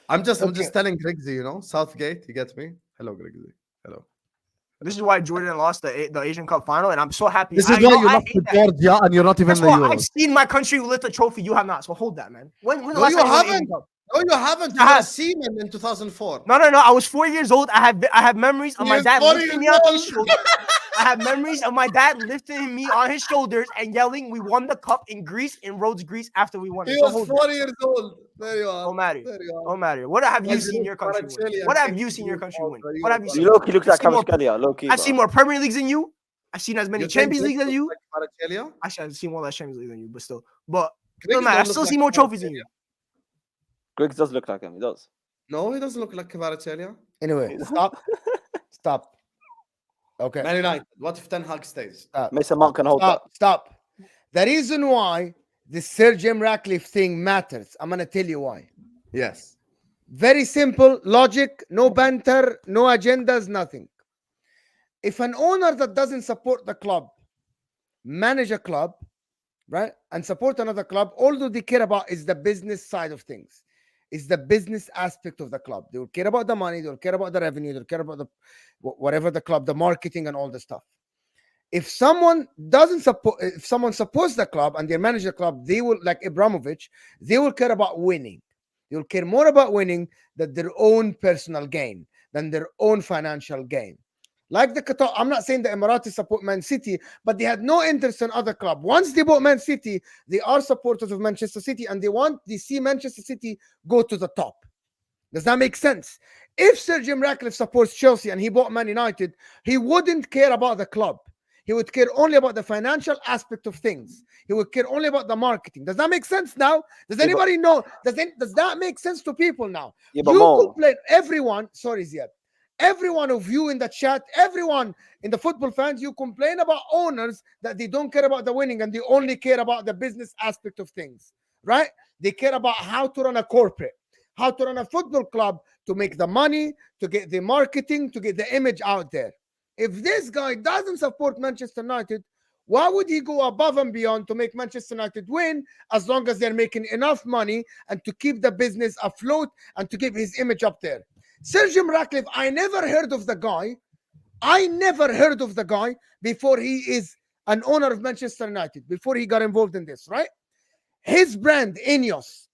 I'm just telling Grigsy, you know, Southgate. You get me? Hello, Grigsy. Hello. This is why Jordan lost the Asian Cup final, and I'm so happy. This I is why know, you I lost hate to that. Georgia and you're not even Guess the what? Euros. I've seen my country lift a trophy. You have not. So hold that, man. When the No, last you time you won the Asian haven't. Cup? No, you haven't. You I were a have. seaman in 2004. No. I was 4 years old. I have memories of my You're dad 4 lifting me years on his old. shoulders. I have memories of my dad lifting me on his shoulders and yelling, "We won the cup in Greece, in Rhodes, Greece." After we won it. He So was hold 4 that. years old. There you are. Don't matter. There you are. Don't matter. What have you Imagine seen if your country Kvaratskhelia win? What have takes you seen your you country out win? for What have you Europe, seen? You low key looks like I've seen more- Kvaratskhelia, low key. I've seen more Premier Leagues than you. I've seen as many You think Champions Griggs Leagues as looks you. like Kvaratskhelia? Actually, I've seen more less Champions League than you, but still. But Griggs no matter. don't I look still like see more trophies than Kvaratskhelia. you. Griggs does look like him. He does. No, he doesn't look like Kvaratskhelia. Anyway, stop. Okay, Man United. What if Ten Hag stays? stop. Mason Mount can hold that. Stop. The reason why the Sir Jim Ratcliffe thing matters, I'm gonna tell you why. Yes. Very simple logic, no banter, no agendas, nothing. If an owner that doesn't support the club manage a club, right, and support another club, all they care about is the business side of things. is the business aspect of the club. They will care about the money, they'll care about the revenue, they'll care about the whatever the club, the marketing and all the stuff. If someone doesn't support, if someone supports the club and they manage the club, they will, like Abramovich, they will care about winning. They will care more about winning than their own personal gain, than their own financial gain. Like the Qatar, I'm not saying the Emiratis support Man City, but they had no interest in other club. Once they bought Man City, they are supporters of Manchester City, and they see Manchester City go to the top. Does that make sense? If Sir Jim Ratcliffe supports Chelsea and he bought Man United, he wouldn't care about the club. He would care only about the financial aspect of things. He would care only about the marketing. Does that make sense now? Does anybody know? Does that make sense to people now? Yeah, but You Mo, complain, everyone, sorry, Ziad, every one of you in the chat, everyone in the football fans, you complain about owners that they don't care about the winning and they only care about the business aspect of things, right? They care about how to run a corporate, how to run a football club, to make the money, to get the marketing, to get the image out there. If this guy doesn't support Manchester United, why would he go above and beyond to make Manchester United win, as long as they're making enough money and to keep the business afloat and to keep his image up there? Sir Jim Ratcliffe, I never heard of the guy. I never heard of the guy before he is an owner of Manchester United, before he got involved in this, right? His brand, Ineos,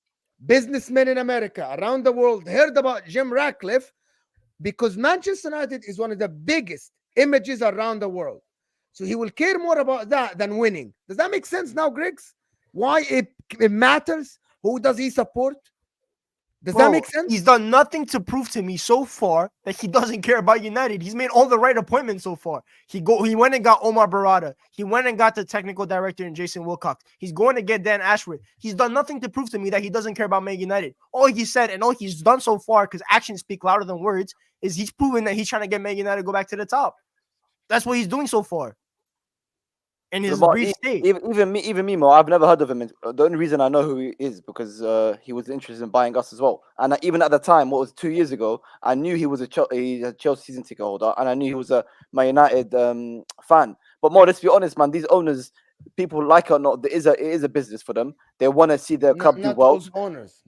businessmen in America, around the world, heard about Jim Ratcliffe because Manchester United is one of the biggest images around the world. So he will care more about that than winning. Does that make sense now, Griggs? Why it matters? Who does he support? Does that make sense? He's done nothing to prove to me so far that he doesn't care about United. He's made all the right appointments so far. He went and got Omar Barada. He went and got the technical director in Jason Wilcox. He's going to get Dan Ashworth. He's done nothing to prove to me that he doesn't care about Man United. All he said and all he's done so far, because actions speak louder than words, is he's proven that he's trying to get Man United to go back to the top. That's what he's doing so far. In his brief state. Even me, Mo, I've never heard of him. The only reason I know who he is because he was interested in buying us as well. And even at the time, what was 2 years ago, I knew he was a Chelsea season ticket holder, and I knew he was a Man United fan. But Mo, let's be honest, man. These owners, people like it or not, it is a business for them. They want to see their club do well. Not all owners.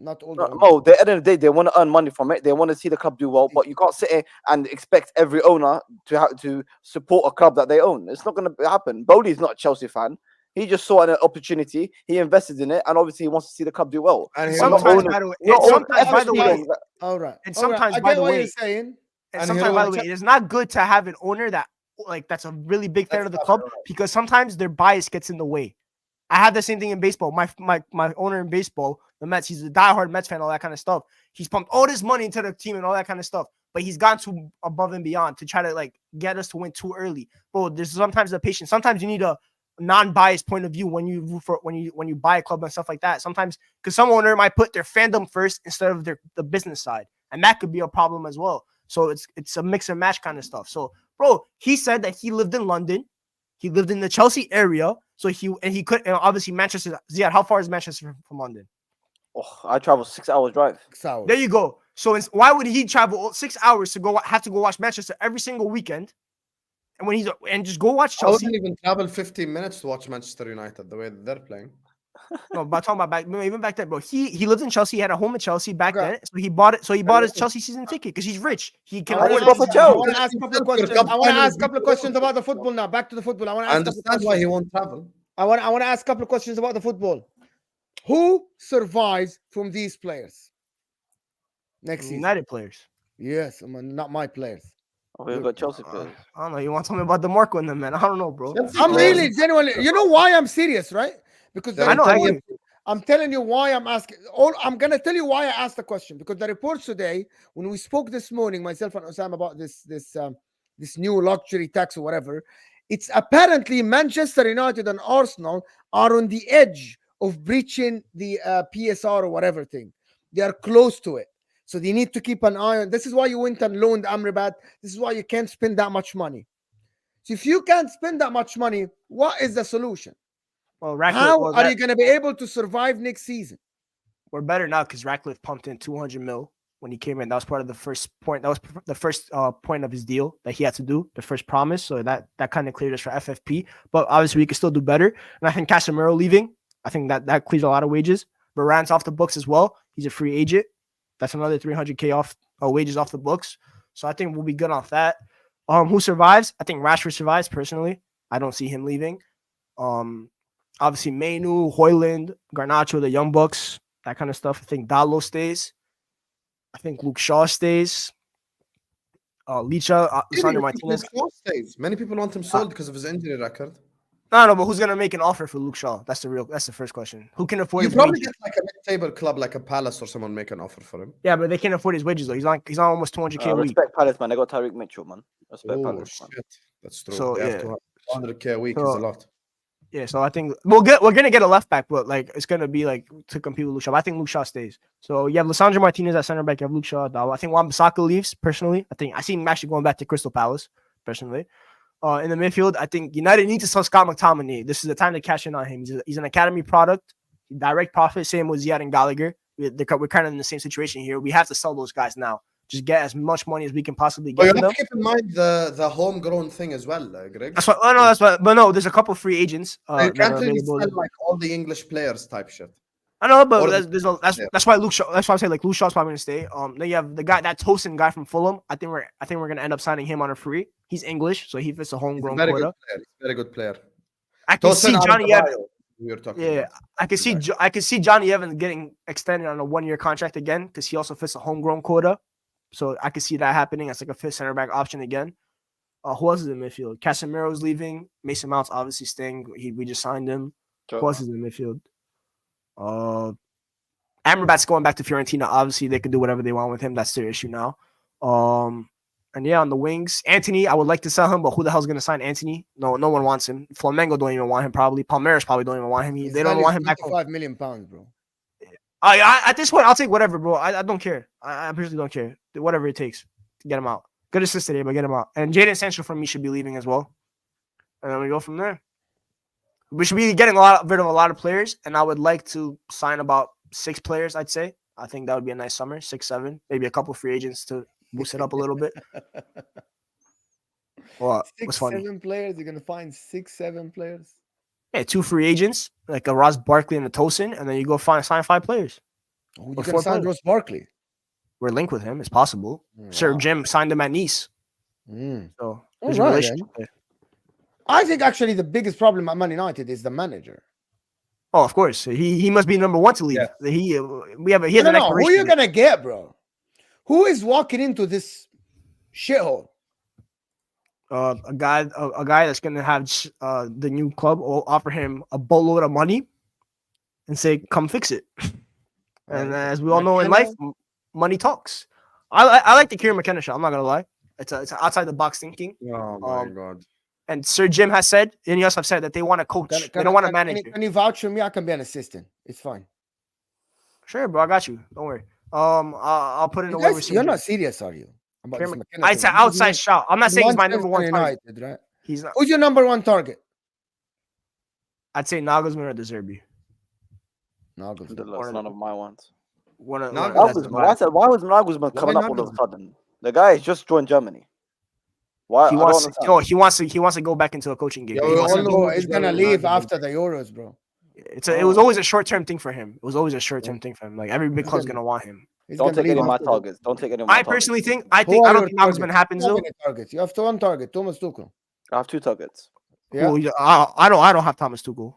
Mo, at the end of the day, they want to earn money from it. They want to see the club do well. But you can't sit here and expect every owner to support a club that they own. It's not going to happen. Bowley's not a Chelsea fan. He just saw an opportunity. He invested in it, and obviously he wants to see the club do well. And sometimes, by the way, all right. And sometimes, I by get the what way, you're saying. and sometimes, by the way, it is not good to have an owner that's a really big fan of the club, because sometimes their bias gets in the way. I have the same thing in baseball. My owner in baseball, the Mets, he's a diehard Mets fan, all that kind of stuff. He's pumped all this money into the team and all that kind of stuff, but he's gone too above and beyond to try to get us to win too early. Bro, there's sometimes the patience. Sometimes you need a non-biased point of view when you buy a club and stuff like that. Sometimes because some owner might put their fandom first instead of the business side, and that could be a problem as well. So it's a mix and match kind of stuff. So, bro, he said that he lived in London, he lived in the Chelsea area. So he could, obviously Manchester. Ziad, how far is Manchester from London? Oh, I travel 6 hours drive. 6 hours. There you go. So why would he travel 6 hours to have to go watch Manchester every single weekend? And just go watch I Chelsea. wouldn't even travel 15 minutes to watch Manchester United the way they're playing. No, but talking about even back then, bro. He lived in Chelsea. He had a home in Chelsea back then, so he bought it. So he bought his Chelsea season ticket because he's rich. He can. I want want to ask a couple of questions. I want to ask a couple of questions about the football now. Back to the football. I want to I ask. understand why he won't travel. I want to ask a couple of questions about the football. Who survives from these players next season? United players. Yes, not my players. Oh, we've got Chelsea players. I don't know. You want to tell me about DeMarco and them, man? I don't know, bro. I'm really genuinely. You know why I'm serious, right? Because I know. I'm telling you why I'm asking. I'm gonna tell you why I asked the question, because the reports today, when we spoke this morning, myself and Husam, about this new luxury tax or whatever, it's apparently Manchester United and Arsenal are on the edge of breaching the PSR or whatever thing. They are close to it, so they need to keep an eye on. This is why you went and loaned Amrabat. This is why you can't spend that much money. So if you can't spend that much money, what is the solution? Well, how are you going to be able to survive next season? We're better now because Ratcliffe pumped in 200 mil when he came in. That was part of the first point. That was the first point of his deal that he had to do, the first promise. So that kind of cleared us for FFP. But obviously, we can still do better. And I think Casemiro leaving, I think that clears a lot of wages. Varane's off the books as well. He's a free agent. That's another 300K off wages off the books. So I think we'll be good off that. Who survives? I think Rashford survives personally. I don't see him leaving. Obviously Mainoo, Hoyland, Garnacho, the Young Bucks, that kind of stuff. I think Dallo stays. I think Luke Shaw stays. Licha, Lisandro Martinez. Stays. Many people want him sold because of his injury record. No, but who's gonna make an offer for Luke Shaw? That's the first question. Who can afford You his probably wages? get like a mid-table club like a Palace or someone make an offer for him. Yeah, but they can't afford his wages though. He's on almost 200K a week. Respect Palace, man. They got Tyreek Mitchell, man. Respect Oh Palace, man. shit, that's true. So, They yeah. have to have 100K a week is a lot. Yeah, so I think we're gonna get a left back, but like it's gonna be like to compete with Luke Shaw. But I think Luke Shaw stays. So you have Lisandro Martinez at center back. You have Luke Shaw. I think Saka leaves personally. I see him actually going back to Crystal Palace personally. In the midfield, I think United need to sell Scott McTominay. This is the time to cash in on him. He's an academy product, direct profit. Same with Ziad and Gallagher. We're kind of in the same situation here. We have to sell those guys now. Just get as much money as we can possibly But get you for have them. to keep in mind the homegrown thing as well, Greg. That's what. Oh no, that's what. But no, there's a couple free agents. You that can't are really available. sell like all the English players type shit. I know, but Or that's why Luke Shaw. That's why I say like Luke Shaw's probably gonna stay. Then you have the guy, that Tosin guy from Fulham. I think we're gonna end up signing him on a free. He's English, so he fits a He's homegrown a very quota. good player. He's a very good player. I can see Johnny Evans. We were talking Yeah, about. I can see Johnny Evans getting extended on a 1-year contract again because he also fits a homegrown quota. So I can see that happening as like a fifth center back option again. Who else is in midfield? Casemiro's leaving. Mason Mount's obviously staying. We just signed him. Who else is in midfield? Amrabat's going back to Fiorentina. Obviously, they can do whatever they want with him. That's their issue now. And yeah, on the wings, Anthony, I would like to sell him, but who the hell's going to sign Anthony? No one wants him. Flamengo don't even want him, probably. Palmeiras probably don't even want him. They don't want him back home. £5 million, bro. At this point, I'll take whatever, bro. I don't care. I personally don't care. Whatever it takes to get him out. Good assist today, but get him out. And Jadon Sancho for me should be leaving as well. And then we go from there. We should be getting rid of a lot of players, and I would like to sign about 6 players, I'd say. I think that would be a nice summer, 6, 7. Maybe a couple free agents to boost it up a little bit. What? What's funny? 7 players? You're going to find 6, 7 players? Yeah, 2 free agents, like a Ross Barkley and a Tosin, and then you go sign 5 players. Who you Or going to 4 sign players. Ross Barkley? We're linked with him. It's possible. Sir Jim signed him at Nice. So there's a Alright, relationship there. I think actually the biggest problem at Man United is the manager. Oh, of course. He must be number 1 to leave. Yeah. He has No, an who expiration you date. going to get, bro? Who is walking into this shithole? A guy that's gonna have the new club will offer him a boatload of money and say, "Come fix it." And as we all know in life, money talks. I like the Kieran McKenna shot. I'm not gonna lie. It's outside the box thinking. Oh my god. And Sir Jim has said, and Ineos have said that they want a coach. They don't want a manager. Can you vouch for me? I can be an assistant. It's fine. Sure, bro. I got you. Don't worry. I'll put it in a way. You're not serious, are you? About this McKenna It's thing? an outside shot. I'm not saying he's my number 1 target. United, right? He's not. Who's your number 1 target? I'd say Nagelsmann or De Zerbi. That's none of my ones. Why Why was Nagelsmann coming up all of a sudden? The guy has just joined Germany. Why? He wants to go back into a coaching game. Yeah, He's all know he's gonna leave after the Euros, bro. It was always a short-term thing for him. It was always a short-term thing for him. Like every big club's gonna want him. Don't take any of my targets. Don't take any of my I targets. personally think I don't think Nagelsmann happens though. Targets. You have 1 target, Thomas Tuchel. I have 2 targets. Yeah. Well, I don't have Thomas Tuchel.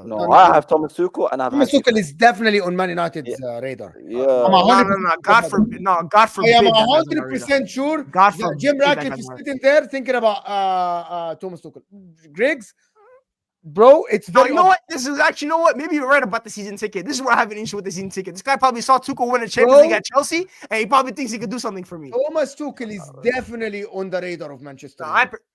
No, I have Thomas Tuchel and I have Thomas Tuchel is definitely on Man United's radar. Yeah. No. God forbid. No, God forbid. I am that guy's on our 100% sure God that forbid Jim that Ratcliffe guy's is on our sitting there thinking about Thomas Tuchel. Griggs, bro, it's No, very you know what? This is actually, you know what? Maybe you're right about the season ticket. This is where I have an issue with the season ticket. This guy probably saw Tuchel win a Champions League at Chelsea, and he probably thinks he could do something for me. Thomas Tuchel is definitely on the radar of Manchester.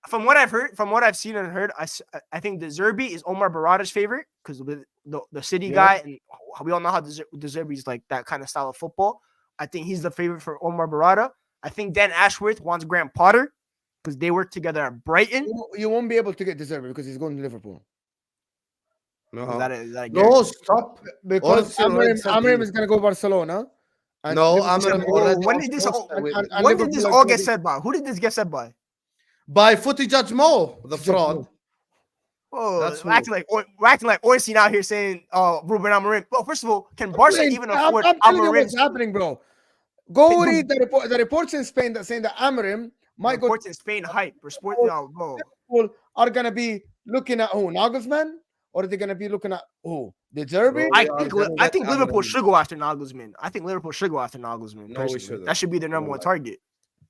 From what I've heard, from what I've seen and heard, I think De Zerbi is Omar Barada's favorite because the city guy, and we all know how De Zerbi is like that kind of style of football. I think he's the favorite for Omar Barada. I think Dan Ashworth wants Graham Potter because they work together at Brighton. You won't be able to get De Zerbi because he's going to Liverpool. No, No, stop. Because Amrim is going to go Barcelona. No, Amrim already. When did this all get said by? Who did this get said by? By Footy Judge Mo, the fraud. Oh, That's we're acting like Ornstein out here saying, Ruben Amorim. Well, first of all, can Barca even afford I'm telling you Amorim? what's happening, bro. Go read the report. The reports in Spain that saying that Amorim might go Reports in Spain hype. Bro. Liverpool are gonna be looking at who? Nagelsmann? Or are they gonna be looking at who? The Derby? Bro, I think Liverpool Amorim. should go after Nagelsmann. I think Liverpool should go after Nagelsmann. No, we personally. shouldn't. That should be their number don't one like target.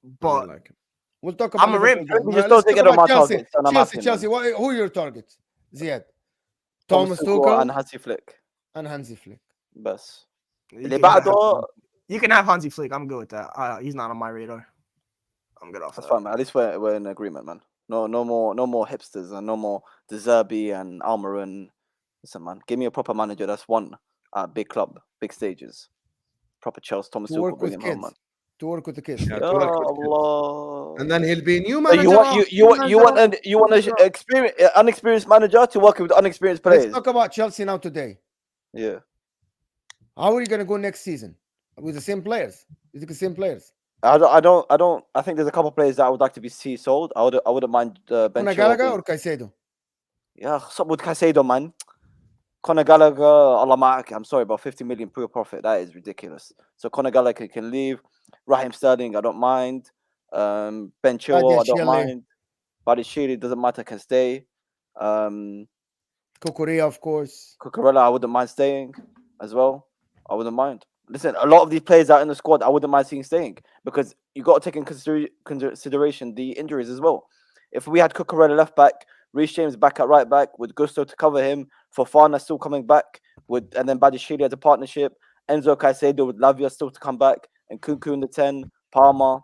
I don't But like him. We'll talk about Amorim, Liverpool. We just Let's don't take talk it on about my Chelsea. targets. And I'm Chelsea, happy, Chelsea. man. Who are your targets? Ziad, Thomas Thomas Tuchel Tuchel and Hansi Flick. and Hansi Flick. Best. you Ele can have- Bado, you can have Hansi Flick. I'm good with that. He's not on my radar. I'm good off that's that. fine, man. At least we're in agreement, man. No more hipsters and no more De Zerbi and Almiron. Listen, man, give me a proper manager that's won at big club, big stages. Proper Chelsea, Thomas To Tuchel, work bring with him home, kids. man. To work with the kids. Yeah, Ya to work with kids. Allah. And then he'll be a new So manager. you want an unexperienced manager to work with unexperienced Let's players. talk about Chelsea now today. Yeah, How are you gonna go next season? With the same players? Is it the same players? I don't. I think there's a couple of players that I would like to be sold. I wouldn't mind Ben Conor Chilwell Gallagher being- or Caicedo? Yeah, something with Caicedo, man. Conor Gallagher, Allah Ma'ak, I'm sorry, about 50 million pure profit. That is ridiculous. So Conor Gallagher can leave. Raheem Sterling, I don't mind. Ben Chilwell, I don't Badiashile. mind. Badiashile, doesn't matter, can stay. Kukurea, of course. Cucurella, I wouldn't mind staying as well. I wouldn't mind. Listen, a lot of these players that are in the squad, I wouldn't mind seeing staying because you got to take in consideration the injuries as well. If we had Cucurella left back, Reece James back at right back with Gusto to cover him, Fofana still coming back and then Badiashile as a partnership, Enzo Caicedo with Lavia still to come back, and Kunku in the 10, Palmer.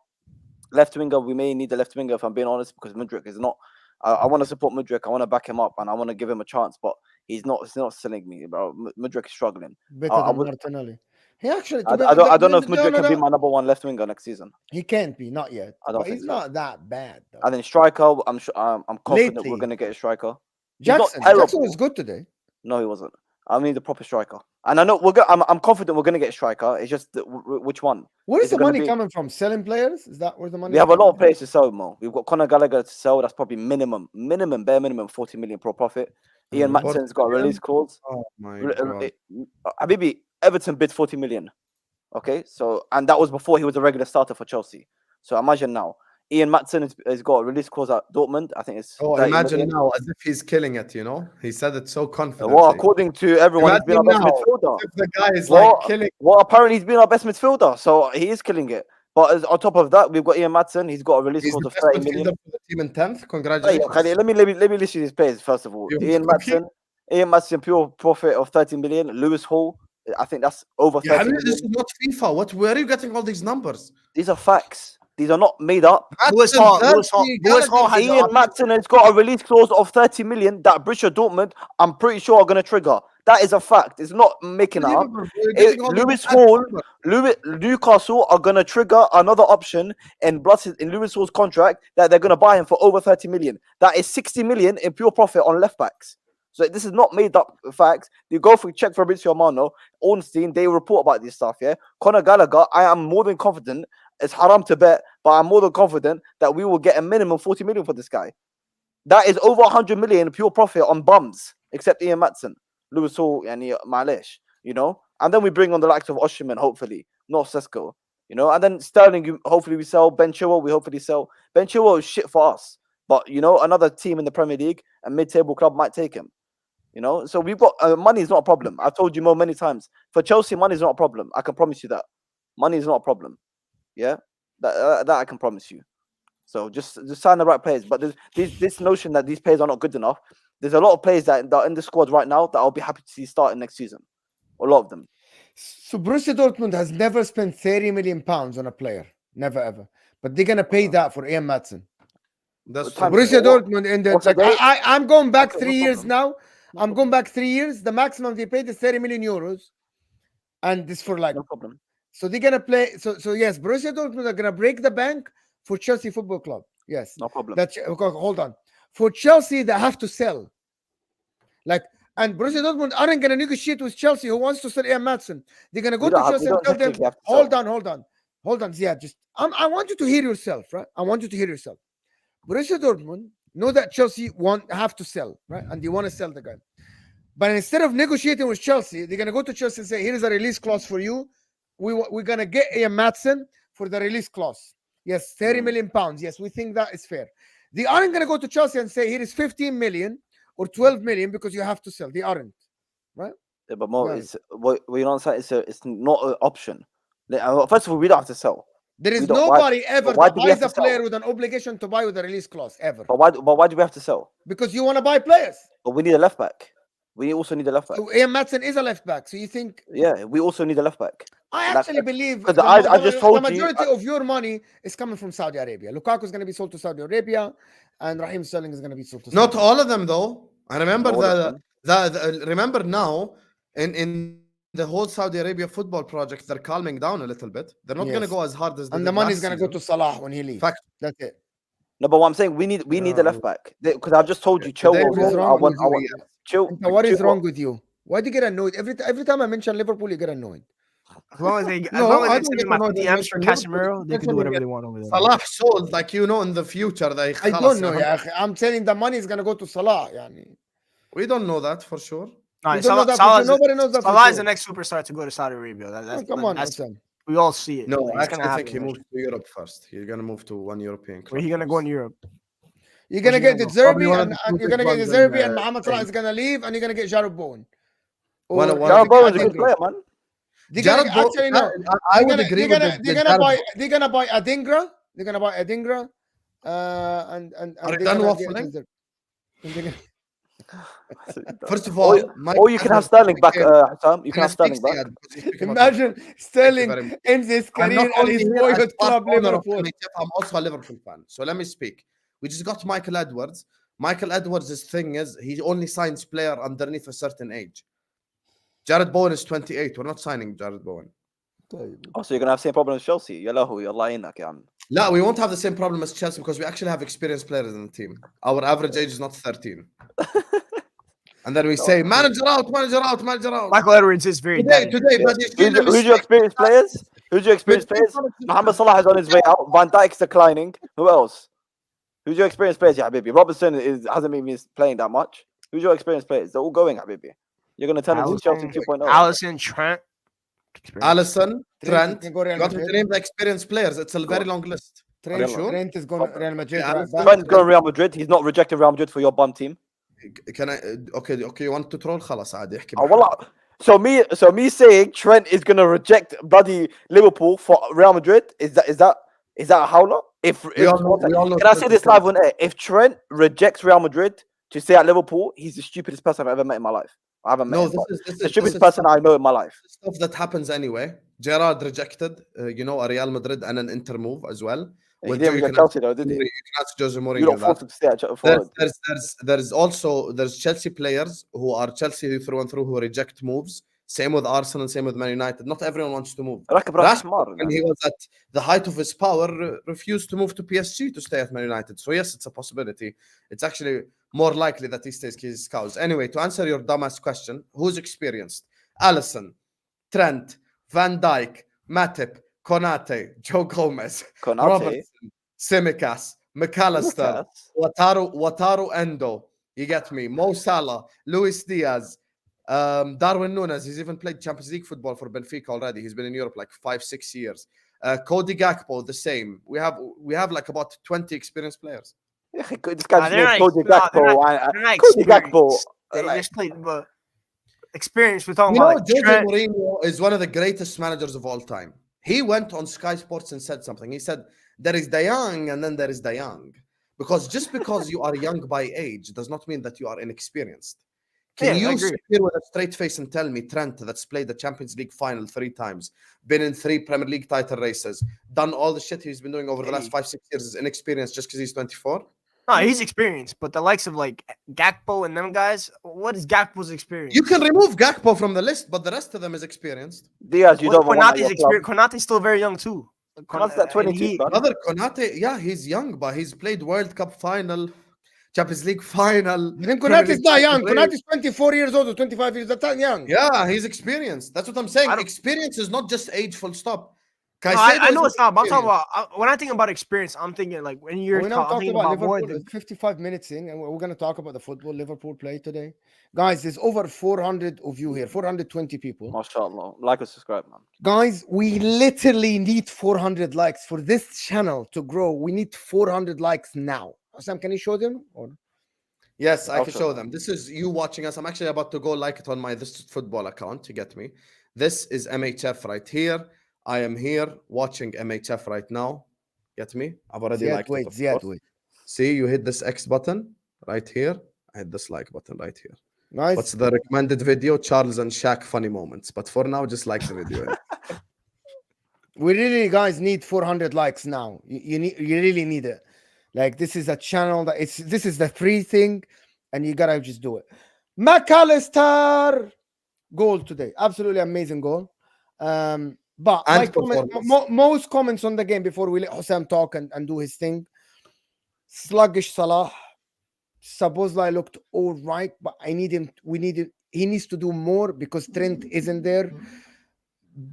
Left winger, we may need the left winger if I'm being honest, because Mudryk is not. I want to support Mudryk. I want to back him up, and I want to give him a chance. But he's not selling me, bro. Mudryk is struggling. Better I than would- Martinelli. He actually. I don't know if Mudryk can be my number one left winger next season. He can't be, not yet. I don't But think he's so. not that bad. Though. And then striker, I'm confident Lately. we're gonna get a striker. He's not Jackson was terrible. good today. No, he wasn't. I need a proper striker, and I know I'm confident we're gonna get a striker. It's just which one. Where's Is it the gonna money be- coming from? Selling players? Is that where the money? We have is a lot of coming players to sell, Mo. We've got Conor Gallagher to sell. That's probably bare minimum 40 million pro profit. Ian 40 Matson's got a million? release clause. Oh my god. Habibi, Everton bid 40 million. Okay, so and that was before he was a regular starter for Chelsea. So imagine now, Ian Matson has got a release clause at Dortmund. I think it's. Oh, 30 imagine million. now as if he's killing it, you know? He said it so confidently. Well, according to everyone, he's been our Imagine best now, midfielder. if the guy is Well, like killing. Well, apparently he's been our best midfielder, so he is killing it. But on top of that, we've got Ian Matson. He's got a release He's clause the of best 30 midfielder million. for the team in 10th. Hey, Congratulations. Khalid, let me list you these players first of all. You Ian okay? Matson, pure profit of 30 million. Lewis Hall, I think that's over 30 Yeah, million. this is not FIFA. Where are you getting all these numbers? These are facts. These are not made up. Lewis Matson, Hall 30, has the Ian option. Matson has got a release clause of 30 million that Borussia Dortmund, I'm pretty sure, are going to trigger. That is a fact. It's not making it up. Unbelievable, bro. You're getting all these Lewis bad Hall, numbers. Newcastle are going to trigger another option in Lewis Hall's contract that they're going to buy him for over 30 million. That is 60 million in pure profit on left backs. So this is not made up facts. You go for check Fabrizio Romano, Ornstein, they report about this stuff, yeah? Conor Gallagher, I am more than confident. It's haram to bet, but I'm more than confident that we will get a minimum 40 million for this guy. That is over 100 million pure profit on bums, except Ian Matson, Lewis Hall, and Malish, you know? And then we bring on the likes of Osherman, hopefully, not Sesko, you know? And then Sterling, hopefully we sell. Ben Chilwell, we hopefully sell. Ben Chilwell is shit for us, but, you know, another team in the Premier League, a mid-table club might take him. You know, so we've got money is not a problem. I've told you more many times. For Chelsea, money is not a problem. I can promise you that. Money is not a problem. Yeah, that I can promise you. So just sign the right players. But this notion that these players are not good enough. There's a lot of players that are in the squad right now that I'll be happy to see starting next season. A lot of them. So Borussia Dortmund has never spent 30 million pounds on a player. Never ever. But they're gonna pay that for Ian Matson. That's What time true. is Borussia it? Dortmund in the what's like, the date? I'm going back Okay, 3 no years problem. now. I'm going back 3 years. The maximum they paid is 30 million euros. And this for like No problem. so they're gonna play. So yes, Borussia Dortmund are gonna break the bank for Chelsea Football Club. Yes. No problem. That's okay, hold on. For Chelsea, they have to sell. Like, and Borussia Dortmund aren't gonna negotiate with Chelsea, who wants to sell Ian Matson. They're gonna go We to don't have- Chelsea we and don't tell them, technically have to hold sell. on, Ziad. Just I want you to hear yourself, right? I want you to hear yourself. Borussia Dortmund know that Chelsea have to sell, right? And they want to sell the guy. But instead of negotiating with Chelsea, they're gonna go to Chelsea and say, here's a release clause for you. we're gonna get Ian Matson for the release clause. Yes, 30 million pounds. Yes, we think that is fair. They aren't gonna go to Chelsea and say here is 15 million or 12 million because you have to sell. They aren't, right? Yeah, but Mo, Yeah. it's what you know. What I'm saying it's not an option. First of all, we don't have to sell. There is We don't- why- nobody ever why that do we have buys to a player sell? with an obligation to buy with a release clause ever. But why do we have to sell? Because you want to buy players. But we need a left back. We also need a left back. So Ian Matson is a left back. So you think? Yeah, we also need a left back. I That's- actually believe 'cause the, I just told the you- majority of your money is coming from Saudi Arabia. Lukaku is going to be sold to Saudi Arabia, and Raheem Sterling is going to be sold to. Not Saudi all of them though. I remember Not all of the remember now in the whole Saudi Arabia football project, they're calming down a little bit. They're not going to Yes. go as hard as they and did the money last is going to go season. to Salah when he leaves. Fact. That's it. No, but what I'm saying, we need a left back because I've just told you, Today Chilwell. what is I wrong want, with you? Chil- What is Chilwell- wrong with you? Why do you get annoyed every time I mention Liverpool? You get annoyed. As long as they, as No, long I as don't they get send my annoyed when PTMs for you mention Liverpool. Casemiro, they can do whatever they want over there. Salah sold, like in the future. I don't know. Yeah, I'm saying the money is going to go to Salah. Yani. We don't know that for sure. All We right, don't know that for Salah's, sure. Nobody knows that for Salah is sure. the next superstar to go to Saudi Arabia. Oh, come on, that's Husam. we all see it. No, Like, I it's gonna actually think he happen. moves to Europe first. He's gonna move to one European club. Where he gonna go in Europe? You're gonna Where's get he the gonna Zerbi, Probably one and, of the and you're cheapest gonna get the ones in, Zerbi, and Mohamed Salah is gonna leave, and you're gonna get Jared Bowen. One of- Or one Jared of- Bowen's a Adingra. good player, man. They're Jared gonna, Bowen- actually no. I would agree with They're gonna buy Adingra. They're gonna buy Adingra. And Are you they're done gonna get waffling? the Zerbi. And they're gonna- First of all, Or you can have Sterling back, Husam. You can have Sterling back. Imagine Sterling very much. ends his I'm career not at only his here as boyhood part club owner of Liverpool. MHF, I'm also a Liverpool fan. So let me speak. We just got Michael Edwards. Michael Edwards' thing is he only signs player underneath a certain age. Jared Bowen is 28. We're not signing Jared Bowen. Oh, so you're gonna have the same problem as Chelsea. Yallahu, yallah inak, ya. No, we won't have the same problem as Chelsea because we actually have experienced players in the team. Our average age is not 13. And then we say, manager out, manager out, manager out. Michael Edwards is very Today, dead. but Who's your experienced players? Who's your experienced players? Mohamed Salah is on his way out. Van Dijk's declining. Who else? Who's your experienced players? Yeah, baby. Robertson hasn't been playing that much. Who's your experienced players? They're all going, baby. You're gonna turn into Chelsea 2.0. Allison, Trent, Allison, Trent. can go Real Got to Madrid. name the experienced players. It's a very long list. Trent, Are you sure? Trent is going to Real Madrid. Yeah, right back. Trent's going Real Madrid. He's not rejected Real Madrid for your bum team. Can I? Okay, you want to troll? خلاص عادي احكي Oh, معك. wallah. So me saying Trent is gonna reject bloody Liverpool for Real Madrid is that a howler? We all know Can I say Trent this is- live on air? If Trent rejects Real Madrid to stay at Liverpool, he's the stupidest person I've ever met in my life. I haven't met No, him, but this the is stupidest person I know in my life. stuff that happens anyway. Gerard rejected, a Real Madrid and an Inter move as well. He With didn't Joe, you reject can Chelsea though, did he? you can ask Jose You Mourinho don't that. force him to stay at Chelsea. There's Chelsea players who are Chelsea through and through who reject moves. Same with Arsenal, same with Man United. Not everyone wants to move. Rashford, When he was at the height of his power, refused to move to PSG to stay at Man United. So yes, it's a possibility. It's actually more likely that he stays his cows. Anyway, to answer your dumbass question, who's experienced? Allison, Trent, Van Dijk, Matip, Konate, Joe Gomez, Konate. Robertson, Simicas, Mac Allister, Wataru Endo. You get me? Mo Salah, Luis Diaz, Darwin Núñez. He's even played Champions League football for Benfica already. He's been in Europe like 5-6 years. Cody Gakpo, the same. We have like about 20 experienced players. This guy's they're named not- Cody no, Gakpo. they're not Cody Gakpo. experienced. They just played, but experience. We're talking You know, about like Jose Trent. Mourinho is one of the greatest managers of all time. He went on Sky Sports and said something. He said, there is the young and then there is the young. Because just because you are young by age does not mean that you are inexperienced. Can Yeah, I you agree. sit here with a straight face and tell me Trent, that's played the Champions League final 3 times, been in 3 Premier League title races, done all the shit he's been doing over the last 5-6 years is inexperienced just because he's 24? No, he's experienced, but the likes of like Gakpo and them guys, what is Gakpo's experience? You can remove Gakpo from the list, but the rest of them is experienced. Diaz, you don't want Konate's that experience. Konate's still very young too. Konate's at 22, bro. Another Konate, yeah, he's young, but he's played World Cup final, Champions League final. Then Konate is not young. Konate is 24 years old or 25 years. That's not young. Yeah, he's experienced. That's what I'm saying. I don't- Experience is not just age, full stop. No, Caicedo I know is it's not. But I'm talking experienced. about when I think about experience. I'm thinking like when you're We're not I'm talking thinking about about more Liverpool. than It's 55 minutes in, and we're going to talk about the football Liverpool play today. Guys, there's over 400 of you here, 420 people. MashaAllah. Like and subscribe, man. Guys, we literally need 400 likes for this channel to grow. We need 400 likes now. Husam, can you show them? Or Yes, I I'll can show show them. them. This is you watching us. I'm actually about to go like it on my This Football account. You get me? This is MHF right here. I am here watching MHF right now. Get me? I've already Ziad, liked wait, it. Of Ziad, course. wait. See, you hit this X button right here. I hit this like button right here. Guys, What's the recommended video? Charles and Shaq funny moments. But for now, just like the video. we really, guys, need 400 likes now. You really need it. Like, this is a channel that this is the free thing, and you gotta just do it. Mac Allister goal today, absolutely amazing goal. But And my comment, performance. most comments on the game before we let Husam talk and do his thing. Sluggish Salah. Sabozlai looked all right, but he needs to do more because Trent isn't there.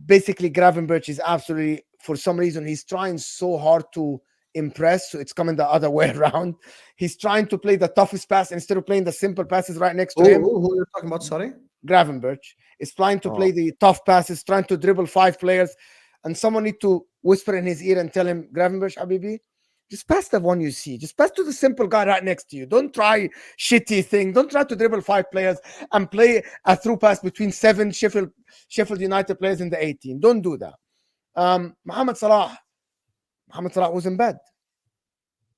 Basically, Gravenberch is absolutely, for some reason, he's trying so hard to impress, so it's coming the other way around. He's trying to play the toughest pass instead of playing the simple passes right next to him. Who you're talking about? Sorry. Gravenberch is trying to play the tough passes, trying to dribble 5 players, and someone need to whisper in his ear and tell him, Gravenberch, Habibi, just pass the one you see. Just pass to the simple guy right next to you. Don't try shitty thing. Don't try to dribble 5 players and play a through pass between 7 Sheffield United players in the 18. Don't do that. Mohamed Salah wasn't bad.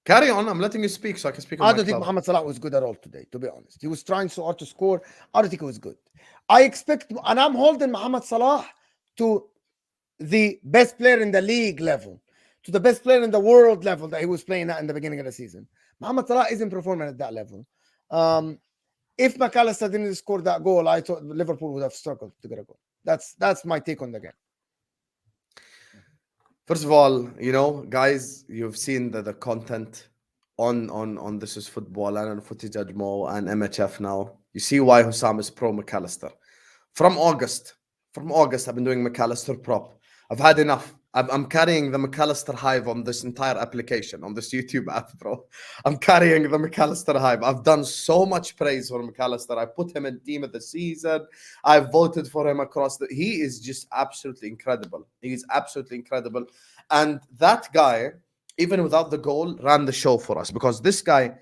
Carry on. I'm letting you speak so I can speak on I my don't think club. Mohamed Salah was good at all today, to be honest. He was trying so hard to score. I don't think he was good. I expect, and I'm holding Mohamed Salah to the best player in the league level, to the best player in the world level that he was playing at in the beginning of the season. Mohamed Salah isn't performing at that level. If Mac Allister didn't score that goal, I thought Liverpool would have struggled to get a goal. That's my take on the game. First of all, guys, you've seen the content on This Is Football and on Footy Judge Mo and MHF now. You see why Husam is pro Mac Allister. From August, I've been doing Mac Allister prop. I've had enough. I'm carrying the Mac Allister hive on this entire application, on this YouTube app, bro. I'm carrying the Mac Allister hive. I've done so much praise for Mac Allister. I put him in team of the season. I voted for him across he is just absolutely incredible. He's absolutely incredible. And that guy, even without the goal, ran the show for us because this guy,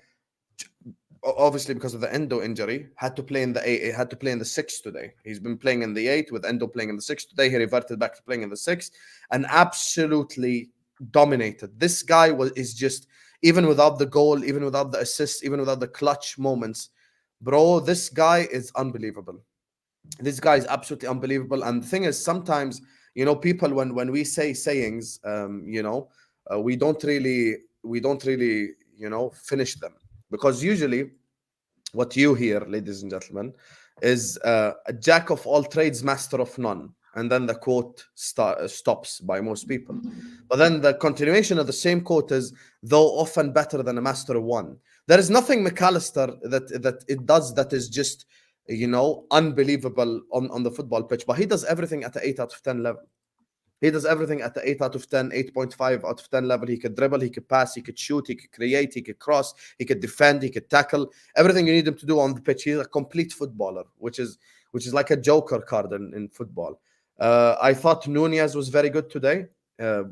obviously because of the Enzo injury, had to play in the 6 today. He's been playing in the 8 with Enzo playing in the 6 today. He reverted back to playing in the 6 and absolutely dominated. This guy is just, even without the goal, even without the assist, even without the clutch moments, bro, this guy is unbelievable. This guy is absolutely unbelievable. And the thing is, sometimes, people, when we say sayings, we don't really, finish them. Because usually what you hear, ladies and gentlemen, is a jack of all trades, master of none. And then the quote stops by most people. But then the continuation of the same quote is, though often better than a master of one. There is nothing Mac Allister that it does that is just, unbelievable on the football pitch. But he does everything at the 8 out of 10 level. He does everything at the 8 out of 10, 8.5 out of 10 level. He could dribble, he could pass, he could shoot, he could create, he could cross, he could defend, he could tackle. Everything you need him to do on the pitch. He's a complete footballer, which is like a joker card in football. I thought Nunez was very good today,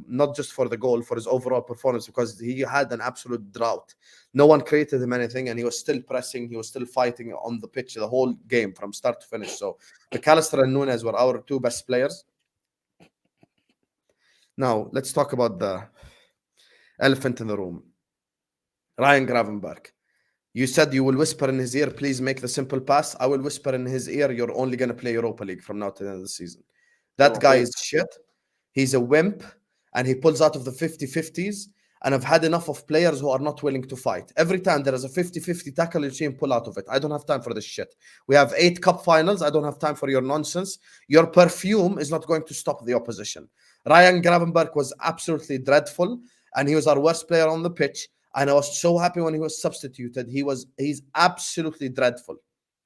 not just for the goal, for his overall performance, because he had an absolute drought. No one created him anything, and he was still pressing, he was still fighting on the pitch the whole game from start to finish. So Mac Allister and Nunez were our 2 best players. Now, let's talk about the elephant in the room. Ryan Gravenberch. You said you will whisper in his ear, please make the simple pass. I will whisper in his ear, you're only going to play Europa League from now to the end of the season. That guy is shit. He's a wimp, and he pulls out of the 50-50s. And I've had enough of players who are not willing to fight. Every time there is a 50-50 tackle, you see him pull out of it. I don't have time for this shit. We have 8 cup finals. I don't have time for your nonsense. Your perfume is not going to stop the opposition. Ryan Gravenberch was absolutely dreadful, and he was our worst player on the pitch. And I was so happy when he was substituted. He's absolutely dreadful.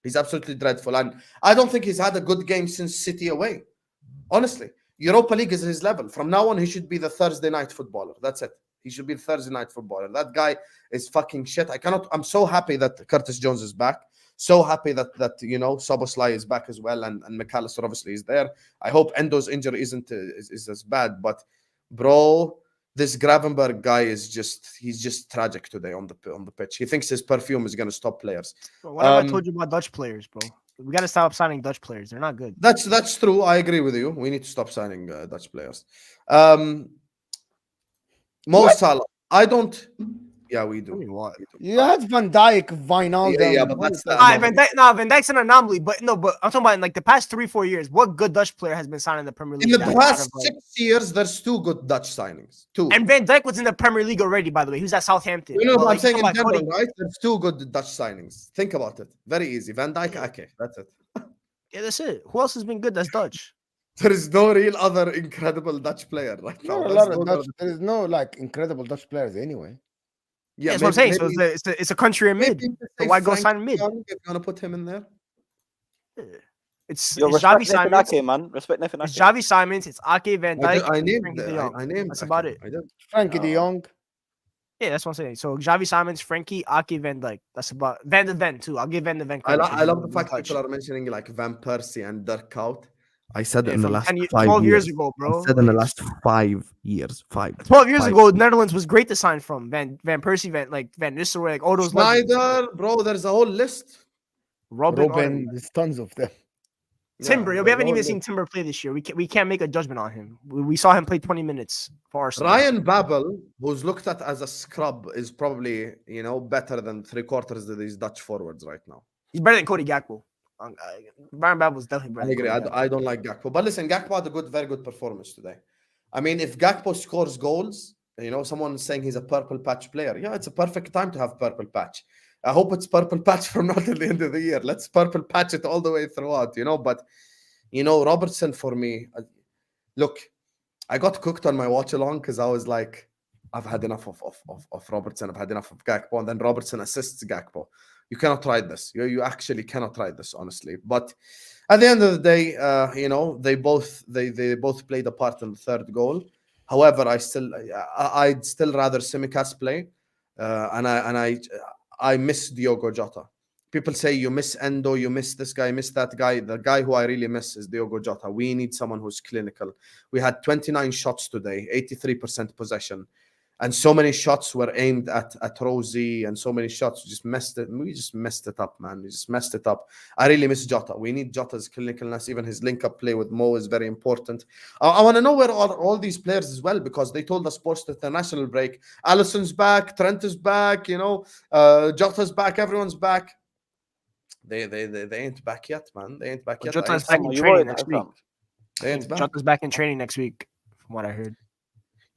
He's absolutely dreadful. And I don't think he's had a good game since City away. Honestly. Europa League is his level. From now on, he should be the Thursday night footballer. That's it. He should be the Thursday night footballer. That guy is fucking shit. I'm so happy that Curtis Jones is back. So happy that Szoboszlai is back as well, and Mac Allister obviously is there. I hope Endo's injury isn't as bad, but bro, this Gravenberch guy he's just tragic today on the pitch. He thinks his perfume is gonna stop players. Bro, what have I told you about Dutch players, bro? We got to stop signing Dutch players. They're not good. That's true. I agree with you. We need to stop signing Dutch players. Mo Salah. I don't. Yeah, we do. You had Van Dijk, Wijnaldum. Yeah, but that's Van Dijk's an anomaly, but I'm talking about in like the past 3-4 years. What good Dutch player has been signed in the Premier League? In the past 6 years, there's 2 good Dutch signings. 2. And Van Dijk was in the Premier League already, by the way. He was at Southampton. You know what I'm saying in general, right? There's 2 good Dutch signings. Think about it. Very easy. Van Dijk, Ake. That's it. Yeah, that's it. Who else has been good that's Dutch? There is no real other incredible Dutch player right now. There is no like incredible Dutch players anyway. Yeah, that's what I'm saying. So it's a country in mid. So why go sign mid? If you want to put him in there. It's respect Xavi Simons. Ake, man. Respect Nathan Ake. It's Xavi Simons. It's Ake, Van Dijk. I named Frenkie de Jong. I named That's Ake. about it. I did. Frenkie de Jong. Yeah, that's what I'm saying. So Xavi Simons, Frenkie, Ake, Van Dijk. That's about Van de Ven too. I'll give Van de Ven. I love the fact people are mentioning like Van Persie and Dirk Kuyt. I said it in the last 12 years ago, bro. I said in the last 5 years. 12 years ago, Netherlands was great to sign from. Van Persie, Van Nistelrooy, like all those. Schneider, bro, there's a whole list. Robin, there's tons of them. Timber, we haven't even seen Timber play this year. We can't make a judgment on him. We saw him play 20 minutes for Arsenal. Ryan Babel, who's looked at as a scrub, is probably better than 3/4 of these Dutch forwards right now. He's better than Cody Gakpo. Ryan Babel was definitely better. I agree. I don't like Gakpo, but listen, Gakpo had a very good performance today. I mean, if Gakpo scores goals, someone is saying he's a purple patch player. Yeah, it's a perfect time to have purple patch. I hope it's purple patch from not till the end of the year. Let's purple patch it all the way throughout, But, Robertson for me, look, I got cooked on my watch along because I was like, I've had enough of Robertson. I've had enough of Gakpo. And then Robertson assists Gakpo. You cannot ride this. You actually cannot ride this, honestly. But at the end of the day, they both played a part in the third goal. However, I'd still rather Tsimikas play, and I miss Diogo Jota. People say you miss Endo, you miss this guy, miss that guy. The guy who I really miss is Diogo Jota. We need someone who's clinical. We had 29 shots today, 83% possession. And so many shots were aimed at Rosie, and so many shots we just messed it up, man. We just messed it up. I really miss Jota. We need Jota's clinicalness. Even his link-up play with Mo is very important. I want to know where are all these players as well, because they told us post-international break, Alisson's back, Trent is back, Jota's back, everyone's back. They ain't back yet, man. They ain't back yet. Jota's back in training next week. They ain't back. Jota's back in training next week, from what I heard.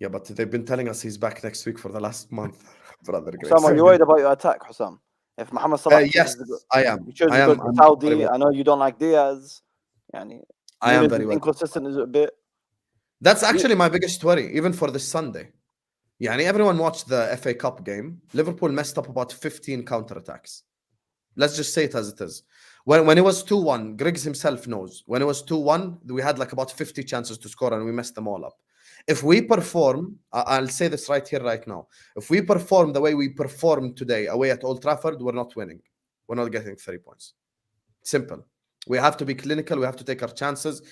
Yeah, but they've been telling us he's back next week for the last month, brother. Husam, are you worried about your attack, Husam? If Mohamed Salah, yes, I am. You chose I am. Saudi. I know you don't like Diaz. I am very well. Inconsistent is a bit. That's actually my biggest worry, even for this Sunday. Everyone watched the FA Cup game. Liverpool messed up about 15 counterattacks. Let's just say it as it is. When it was 2-1, Grigs himself knows. When it was 2-1, we had like about 50 chances to score and we messed them all up. If we perform, I'll say this right here, right now. If we perform the way we performed today away at Old Trafford, we're not winning. We're not getting 3 points. Simple. We have to be clinical. We have to take our chances.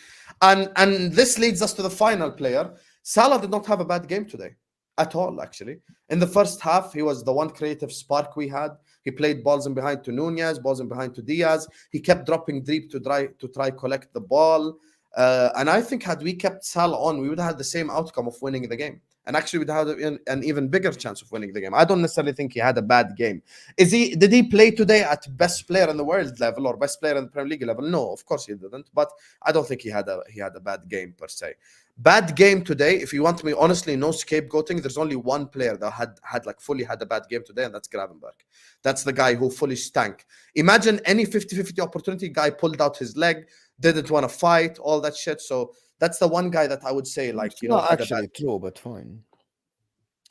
And this leads us to the final player. Salah did not have a bad game today at all, actually. In the first half, he was the one creative spark we had. He played balls in behind to Nunez, balls in behind to Diaz. He kept dropping deep to try collect the ball. And I think had we kept Salah on, we would have had the same outcome of winning the game. And actually, we'd have an even bigger chance of winning the game. I don't necessarily think he had a bad game. Did he play today at best player in the world level or best player in the Premier League level? No, of course he didn't. But I don't think he had a bad game per se. Bad game today, if you want me, honestly, no scapegoating. There's only one player that had fully had a bad game today, and that's Gravenberch. That's the guy who fully stank. Imagine any 50-50 opportunity, guy pulled out his leg, didn't want to fight, all that shit. So that's the one guy that I would say, like, not actually true, but fine.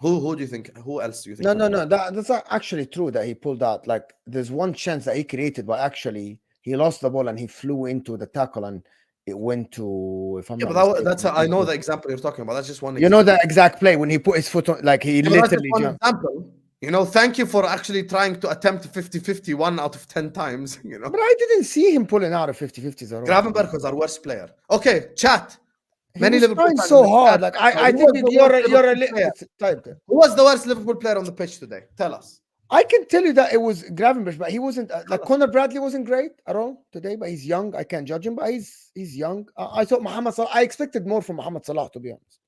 Who do you think? Who else do you think? No. That's not actually true that he pulled out. Like, there's one chance that he created, but actually he lost the ball and he flew into the tackle and it went to, if I'm Yeah, not but mistaken, that's I know the example you're talking about. That's just one. you know the exact play when he put his foot on, like he Yeah, but that's just literally one jumped. example. You know, thank you for actually trying to attempt 50-50 1 out of 10 times. You know, But I didn't see him pulling out of 50-50s at all. Gravenberch was our worst player. Okay, chat. He Many was Liverpool trying fans so in the hard. chat. Like Who I think was the you're worst a, you're a Liverpool player? it's type there. Who was the worst Liverpool player on the pitch today? Tell us. I can tell you that it was Gravenberch, but he wasn't like Conor Bradley wasn't great at all today. But he's young. I can't judge him. But he's young. I thought Mohamed Salah. I expected more from Mohamed Salah, to be honest.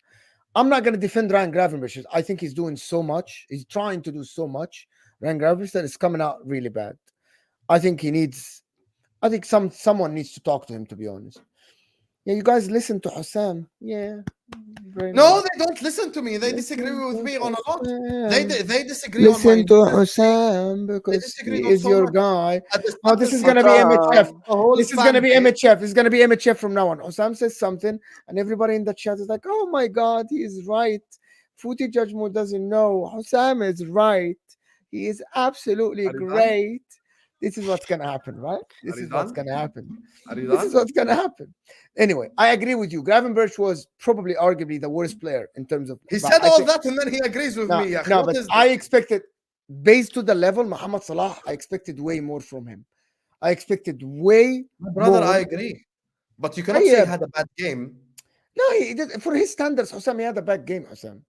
I'm not going to defend Ryan Gravenberch. I think he's doing so much. He's trying to do so much. Ryan Gravenberch, that is coming out really bad. I think he needs. I think someone needs to talk to him. To be honest. Yeah, you guys listen to Husam. Yeah. Very No, nice. they don't listen to me. They disagree with me on a lot. Husam. They disagree on my. Listen to Husam because disagree he on is so your much. guy. At the Oh, start this of is the gonna be Husam. MHF. the whole This is gonna be fan base- MHF. It's gonna be MHF from now on. Husam says something, and everybody in the chat is like, "Oh my God, he is right." Footy Judgment doesn't know. Husam is right. He is absolutely Are you done? great. This is what's gonna happen, right? This Are you is what's done? gonna happen. Are you This done? is what's gonna happen. Anyway, I agree with you. Gravenberch was probably arguably the worst player in terms of. He but said I all think- that and then he agrees with no, me. no, What but is I this? expected, based to the level, Mohamed Salah, I expected way more from him. I expected way My brother, more. I agree. But you cannot Yeah, say he had a bad game. No, he did for his standards. Husam, he had a bad game. Husam,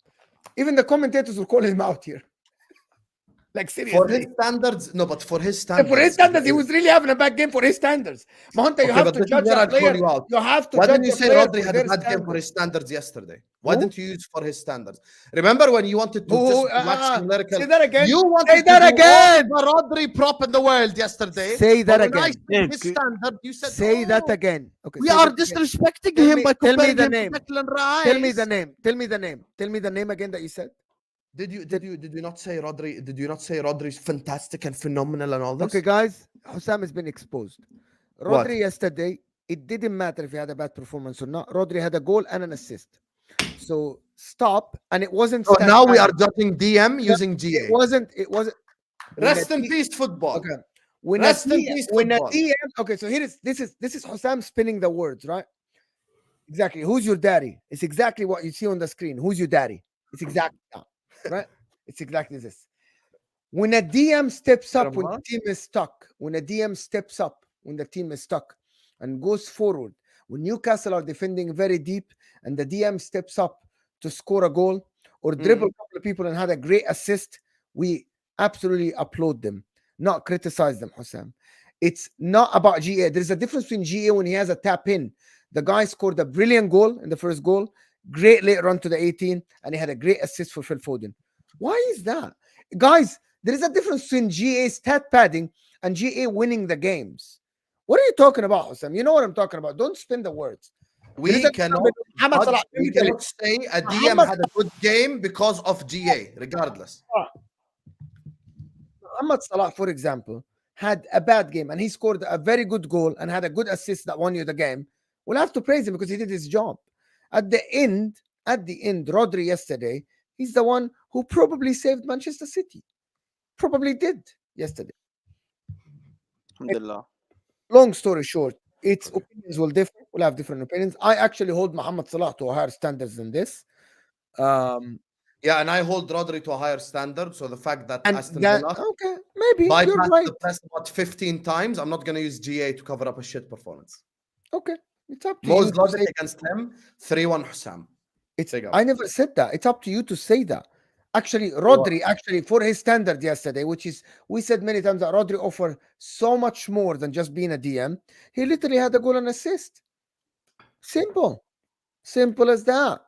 even the commentators were calling him out here. Like For his seriously, standards, no, but for his Yeah, standards. for his standards, he was really having a bad game for his standards. Mahonta, you Okay, have but to this is judge where a I'll call player. you out. You have to Why judge didn't you a say player Rodri for had a their bad game for standards. his standards yesterday? Why Who? didn't you use for his standards? Remember when you wanted to just wax lyrical? Say that again. You wanted Say to that do again. all the Rodri prop in the world yesterday. Say that but when I again. said his standard, you said, Say that "Oh, again. Okay. We say are that again. disrespecting Tell him me- by tell me comparing the him name. to Declan Rice. Tell me the name. Tell me the name. Tell me the name again that you said. Did you not say Rodri? Did you not say Rodri's fantastic and phenomenal and all this? Okay, guys. Husam has been exposed. What? Rodri yesterday, it didn't matter if he had a bad performance or not. Rodri had a goal and an assist. So stop. And it wasn't. So stat now we are padding. judging DM using GA. It wasn't. when Rest a in D- peace, football. Okay. When Rest a in D- peace, when a football. DM. Okay, so here is this is Husam spinning the words, right? Exactly. Who's your daddy? It's exactly what you see on the screen. Who's your daddy? It's exactly that, right? It's exactly this. When a DM steps up when the team is stuck, when a DM steps up when the team is stuck and goes forward, when Newcastle are defending very deep and the DM steps up to score a goal or dribble a couple of people and had a great assist, we absolutely applaud them, not criticize them, Husam. It's not about GA. There's a difference between GA when he has a tap in. The guy scored a brilliant goal in the first goal, great late run to the 18, and he had a great assist for Phil Foden. Why is that? Guys, there is a difference between GA stat padding and GA winning the games. What are you talking about, Husam? You know what I'm talking about. Don't spin the words. We cannot say a DM had a good game because of GA, regardless. Mohamed Salah, for example, had a bad game and he scored a very good goal and had a good assist that won you the game. We'll have to praise him because he did his job. At the end, Rodri yesterday, he's the one who probably saved Manchester City. Probably did yesterday. Alhamdulillah. Long story short, its opinions will differ. We'll have different opinions. I actually hold Mohamed Salah to higher standards than this. Yeah, and I hold Rodri to a higher standard. So the fact that Aston that, Villa okay, maybe you're bypassed right. the press about 15 times, I'm not going to use GA to cover up a shit performance. Okay, it's up to Most you. logic against him, 3-1 Husam. I never said that. It's up to you to say that. Actually, Rodri, for his standard yesterday, which is, we said many times that Rodri offered so much more than just being a DM. He literally had a goal and assist. Simple as that.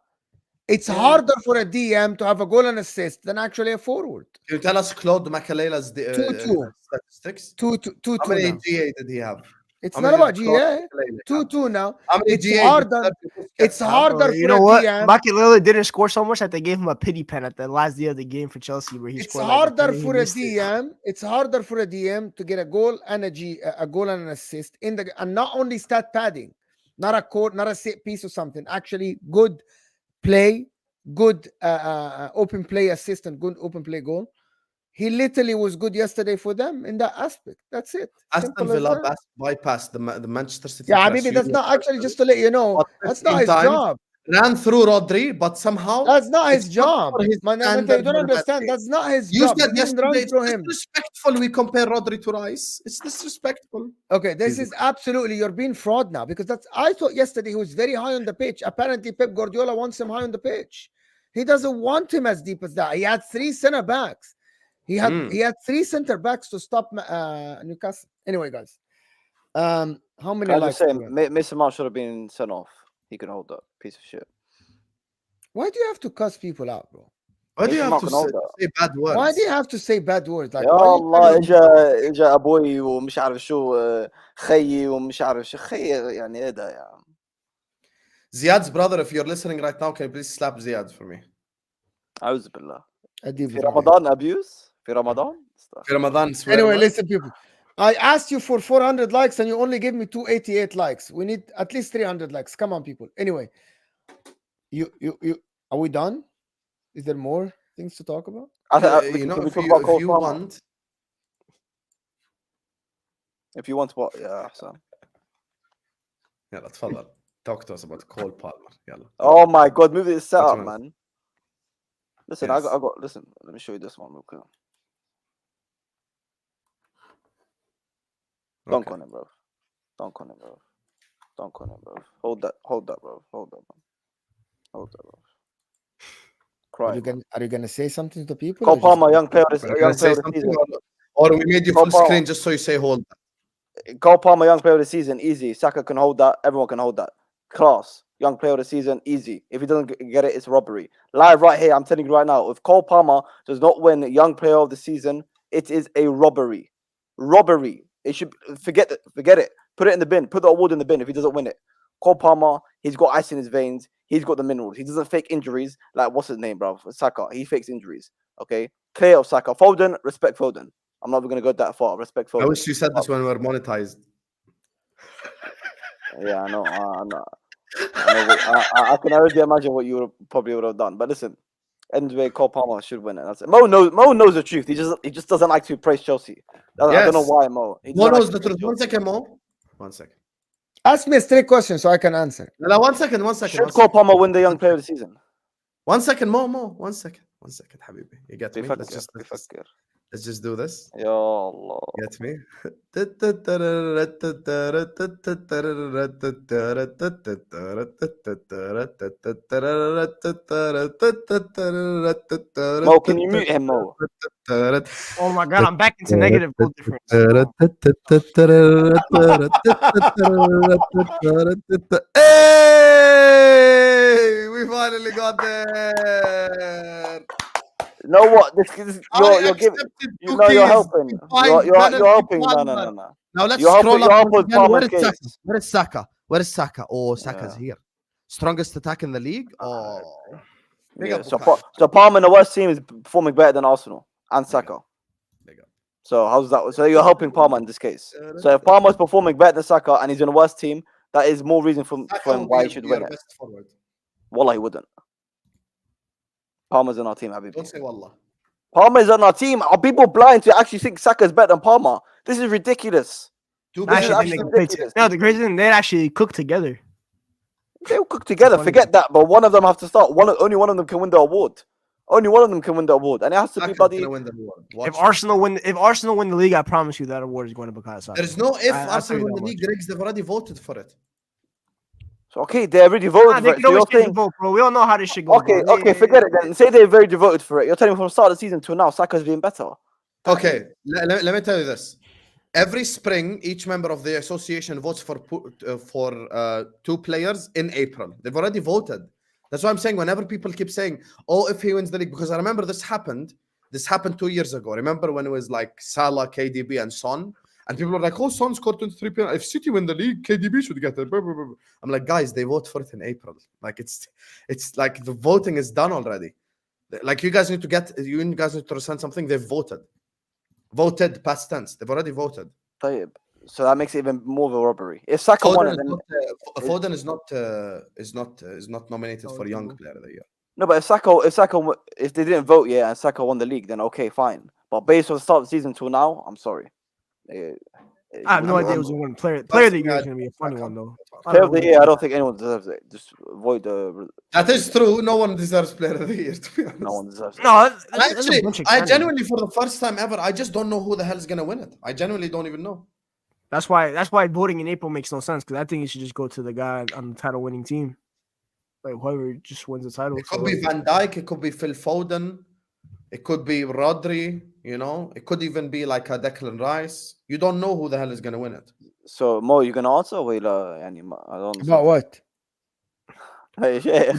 It's harder for a DM to have a goal and assist than actually a forward. Can you tell us Claude Makaleela's statistics? 2-2 How many now. GA did he have? It's How not many about did Claude GA. Makaleela 2-2 now. How many It's GA harder. did Sergio It's Busquets have? harder You for know a what? DM. Mac Allister didn't score so much that they gave him a pity pen at the last day of the game for Chelsea, where he It's scored. harder like, for a DM. It's harder for a DM to get a goal and a goal and an assist in the, and not only stat padding, not a set piece or something. Actually, good play, good open play assist, and good open play goal. He literally was good yesterday for them in that aspect. That's it. Aston Simple as Villa that. bypassed the Manchester City. Yeah, press Habibi, that's unit not actually, just to let you know, about that's not 15 his times, job. ran through Rodri, but somehow That's not his it's not job. for his Man, you standard don't understand. Messi. That's not his You job. said He didn't run yesterday it's through him. disrespectful. We compare Rodri to Rice. It's disrespectful. Okay, this Jesus. is absolutely, you're being fraud now, because I thought yesterday he was very high on the pitch. Apparently, Pep Guardiola wants him high on the pitch. He doesn't want him as deep as that. He had 3 center backs. He had 3 center backs to stop Newcastle. Anyway, guys, how many Can I likes? just say, do we have? Mason Mount should have been sent off. He can hold that piece of shit. Why do you have to cuss people out, bro? Why do you Mason have Mount to can hold that. say bad words? Why do you have to say bad words? Like, يا why you الله trying to- اجى ابوي ومش عارف شو خيي ومش عارف شو خيي يعني ايه ده يا عم. Ziad's brother, if you're listening right now, can you please slap Ziad for me? أعوذ بالله. أديب في بالله. رمضان abuse في رمضان. في رمضان swear Anyway, word. listen, people. I asked you for 400 likes and you only gave me 288 likes. We need at least 300 likes. Come on, people. Anyway, you are we done? Is there more things to talk about? You know, if you want, if you want what, yeah, Husam. يلا تفضل. Talk to us about Cole Palmer. يلا. Oh my God, move this setup, What man. Listen, Yes. I got. Listen, let me show you this one real quick. Dunk Okay. on him, bro. Dunk on him, bro. Dunk on him, bro. Hold that, bro. Hold that, man. Hold that, bro. Cry. Are you gonna say something to people? Cole or just- Palmer, young player of We're the gonna say season. something, or we made you Cole full Palmer. screen just so you say hold. Cole Palmer, young player of the season, easy. Saka can hold that. Everyone can hold that. Class, young player of the season, easy. If he doesn't get it, it's robbery. Live right here, I'm telling you right now. If Cole Palmer does not win young player of the season, it is a robbery. Robbery. It should forget it. Forget it. Put it in the bin. Put the award in the bin if he doesn't win it. Cole Palmer, he's got ice in his veins. He's got the minerals. He doesn't fake injuries like what's his name, bro? Saka. He fakes injuries. Okay, clear of Saka. Foden, respect Foden. I'm not even gonna go that far. Respect Foden. I wish you said this when we were monetized. Yeah, I know. I can already imagine what you probably would have done. But listen, anyway, Cole Palmer should win it. That's it. Mo knows the truth. He just doesn't like to praise Chelsea. I don't know why, Mo. He Mo doesn't like knows to the praise truth. One Chelsea. second, Mo. 1 second. Ask me a straight question so I can answer. No, 1 second. 1 second. Should 1 Cole second. Palmer win the young player of the season? 1 second, Mo. 1 second. 1 second, Habibi. You get me? بفكر. Let's just do this. يا الله. Get me? Mo, can you mute him, Mo? Oh my god, I'm back into negative goal difference. Hey, we finally got there. You know what? You're giving. You know you're helping. You're helping. No. Now let's You're scroll helping up. with Again. Palmer's Where is Saka? case. Where is Saka? Where is Saka? Oh, Saka's Yeah. here. Strongest attack in the league. Oh, Big Yeah, up so, Bukayo. so Palmer in the worst team is performing better than Arsenal and Saka. Big up. So how's that? So you're helping Palmer in this case. So if Palmer's performing better than Saka and he's in a worse team, that is more reason for Saka him will why be he should your win it. best forward. Wallah, he wouldn't. Palmer's in our team, Habibi. Don't say wallah. Palmer is on our team. Are people blind to actually think Saka is better than Palmer? This is ridiculous. Two This is players actually Actually, that- they ridiculous. no, the crazy thing, they actually cook together. They'll cook together. funny. Forget that. But one of them has to start. Only one of them can win the award. Only one of them can win the award, and it has to be Saka's bloody. gonna win the award. Watch If this. Arsenal win the league, I promise you that award is going to Bukayo Saka. There's no if I'll tell Arsenal you win that the league. much. Grigs, they've already voted for it. So okay, they already voted Nah, for they it. can So always you're change the saying, vote, bro. We all know how this shit goes. okay, bro. forget it then. Say they already voted for it. You're telling me from the start of the season to now, Saka's been better. Okay, let me tell you this. Every spring, each member of the association votes for two players in April. They've already voted. That's why I'm saying whenever people keep saying, "Oh, if he wins the league," because I remember this happened. This happened 2 years ago. Remember when it was like Salah, KDB, and Son, and people were like, "Oh, Son scored 23 penalties. If City win the league, KDB should get it." Blah, blah, blah. I'm like, guys, they vote for it in April. Like it's like the voting is done already. Like you guys need to understand something. They've voted past tense. They've already voted. طيب. So that makes it even more of a robbery. If Saka won it, then Foden is not nominated for Young Player of the Year. no. But if they didn't vote yet and Saka won the league, then okay, fine. But based on the start of the season till now, I'm sorry. I have no idea who's going to win. Player of the year is going to be a funny one though. Player of the year, I don't think anyone deserves it. Just avoid the. That is true. No one deserves player of the year, to be honest. No one deserves it. No, that's a Actually, bunch of I candidates. genuinely, for the first time ever, I just don't know who the hell is gonna win it. I genuinely don't even know. That's why voting in April makes no sense, because I think you should just go to the guy on the title winning team. Like whoever just wins the title. It could be Van Dijk, it could be Phil Foden, it could be Rodri, you know, it could even be like a Declan Rice. You don't know who the hell is gonna win it. So Mo, you gonna answer? Wait, I don't. About what? Yeah.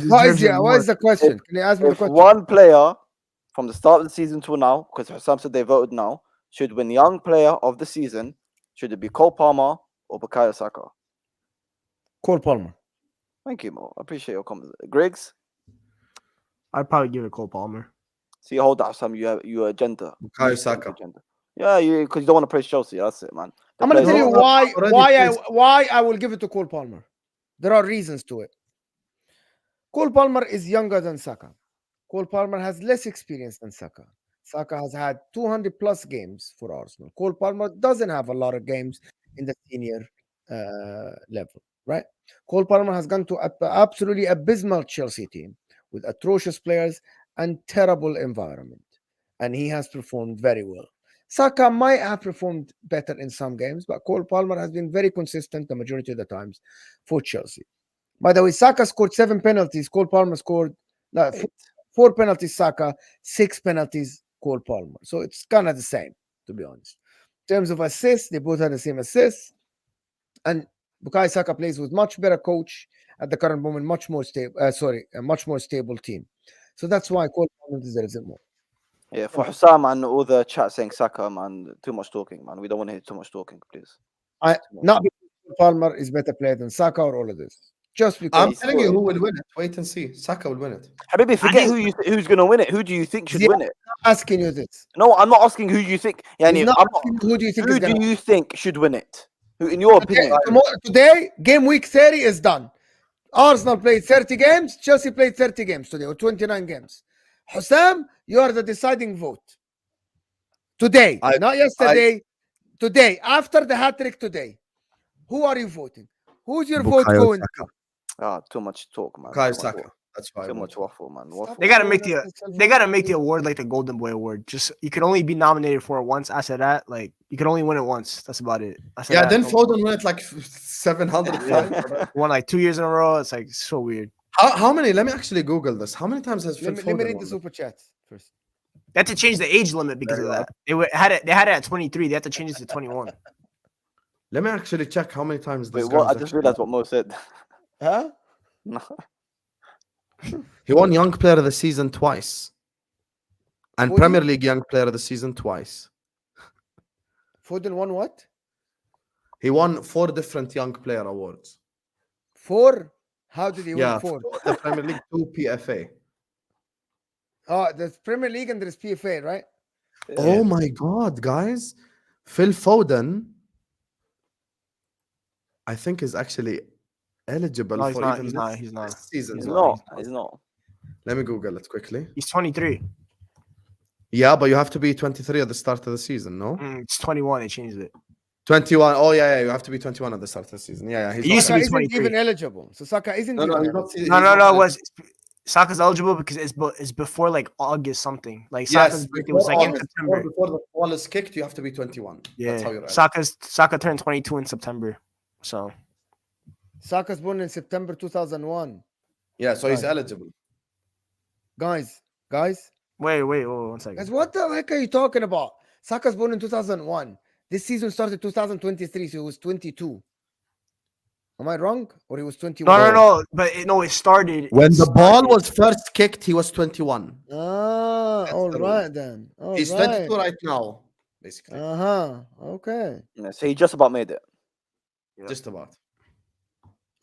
What is the question? Can you ask me the If question? one player from the start of the season till now, because Husam said they voted now, should win young player of the season, should it be Cole Palmer or Bukayo Saka? Cole Palmer. Thank you, Mo. I appreciate your comments. Griggs, I'd probably give it Cole Palmer. so you hold that, Husam. You agenda. Bukayo Saka. Agenda. Yeah, because you don't want to praise Chelsea. That's it, man. I'm gonna tell you No, why already why I will give it to Cole Palmer. There are reasons to it. Cole Palmer is younger than Saka. Cole Palmer has less experience than Saka. Saka has had 200 plus games for Arsenal. Cole Palmer doesn't have a lot of games in the senior level, right? Cole Palmer has gone to an absolutely abysmal Chelsea team with atrocious players and terrible environment, and he has performed very well. Saka might have performed better in some games, but Cole Palmer has been very consistent the majority of the times for Chelsea. By the way, Saka scored 7 penalties. Cole Palmer scored 4 penalties. Saka, 6 penalties. Cole Palmer. So it's kind of the same, to be honest. In terms of assists, they both had the same assists. And Bukayo Saka plays with much better coach at the current moment, much more stable. A much more stable team. So that's why Cole Palmer deserves it more. Yeah, for Husam and all the chat saying Saka, man, too much talking, man. We don't want to hear too much talking, please. Not because Cole Palmer is better player than Saka or all of this. Just because I'm telling you who will win it. Wait and see. Saka will win it. Habibi, forget who's going to win it. Who do you think should win it? I'm not asking you this. No, I'm not asking who you think. Yani, He's not I'm not, asking you who do you think who is do gonna you think should win it? Who, in your opinion? Today, game week 30 is done. Arsenal played 30 games. Chelsea played 30 games today, or 29 games. Husam, you are the deciding vote. Today, not yesterday. Today, after the hat-trick today. Who are you voting? Who's your vote going to? Too much talk, man. Bukayo Saka. That's why. Too much waffle, man. Waffle. They gotta make the award like the Golden Boy Award. Just you can only be nominated for it once. After that, like you can only win it once. That's about it. Yeah, then Foden won it like 700 times. Won like 2 years in a row. It's like so weird. How many? Let me actually Google this. How many times has Phil Let Foden me read won the it? super chat first. They had to change the age limit because of that. They had it at 23. They had to change it to 21. Let me actually check how many times this Wait, guy what? was I just actually- realized what Mo said. Huh? No. He won Young Player of the Season twice. And Foden? Premier League Young Player of the Season twice. Foden won what? He won 4 different Young Player awards. 4? How did he Yeah, win 4? the Premier League, 2 PFA. Oh, there's Premier League and there's PFA, right? Oh my God, guys. Phil Foden, I think, is actually eligible No, he's for not. even He's this, not. He's not. this season. He's He's not. He's not. Let me Google it quickly. He's 23. Yeah, but you have to be 23 at the start of the season, no? It's 21. They changed it. 21. Oh, yeah, you have to be 21 at the start of the season. Yeah, he's It used to Saka be isn't 23. even eligible. So Saka isn't No, even he's eligible. not. he's No. not It was Saka's eligible because it's before like August something. Like Saka's birthday was like in September. Before the ball is kicked, you have to be 21. That's how Yeah, you're right. Saka turned 22 in September. So Saka's born in September 2001. Yeah, so he's Right. eligible. Guys, wait, 1 second. guys, what the heck are you talking about? Saka's born in 2001. This season started 2023, so he was 22. Am I wrong? Or he was 21? No. But it started When it the ball started- was first kicked, he was 21. Ah, That's all the right then. All He's right. 22 right now, basically. Uh-huh. Okay. Yeah, so he just about made it. Just about.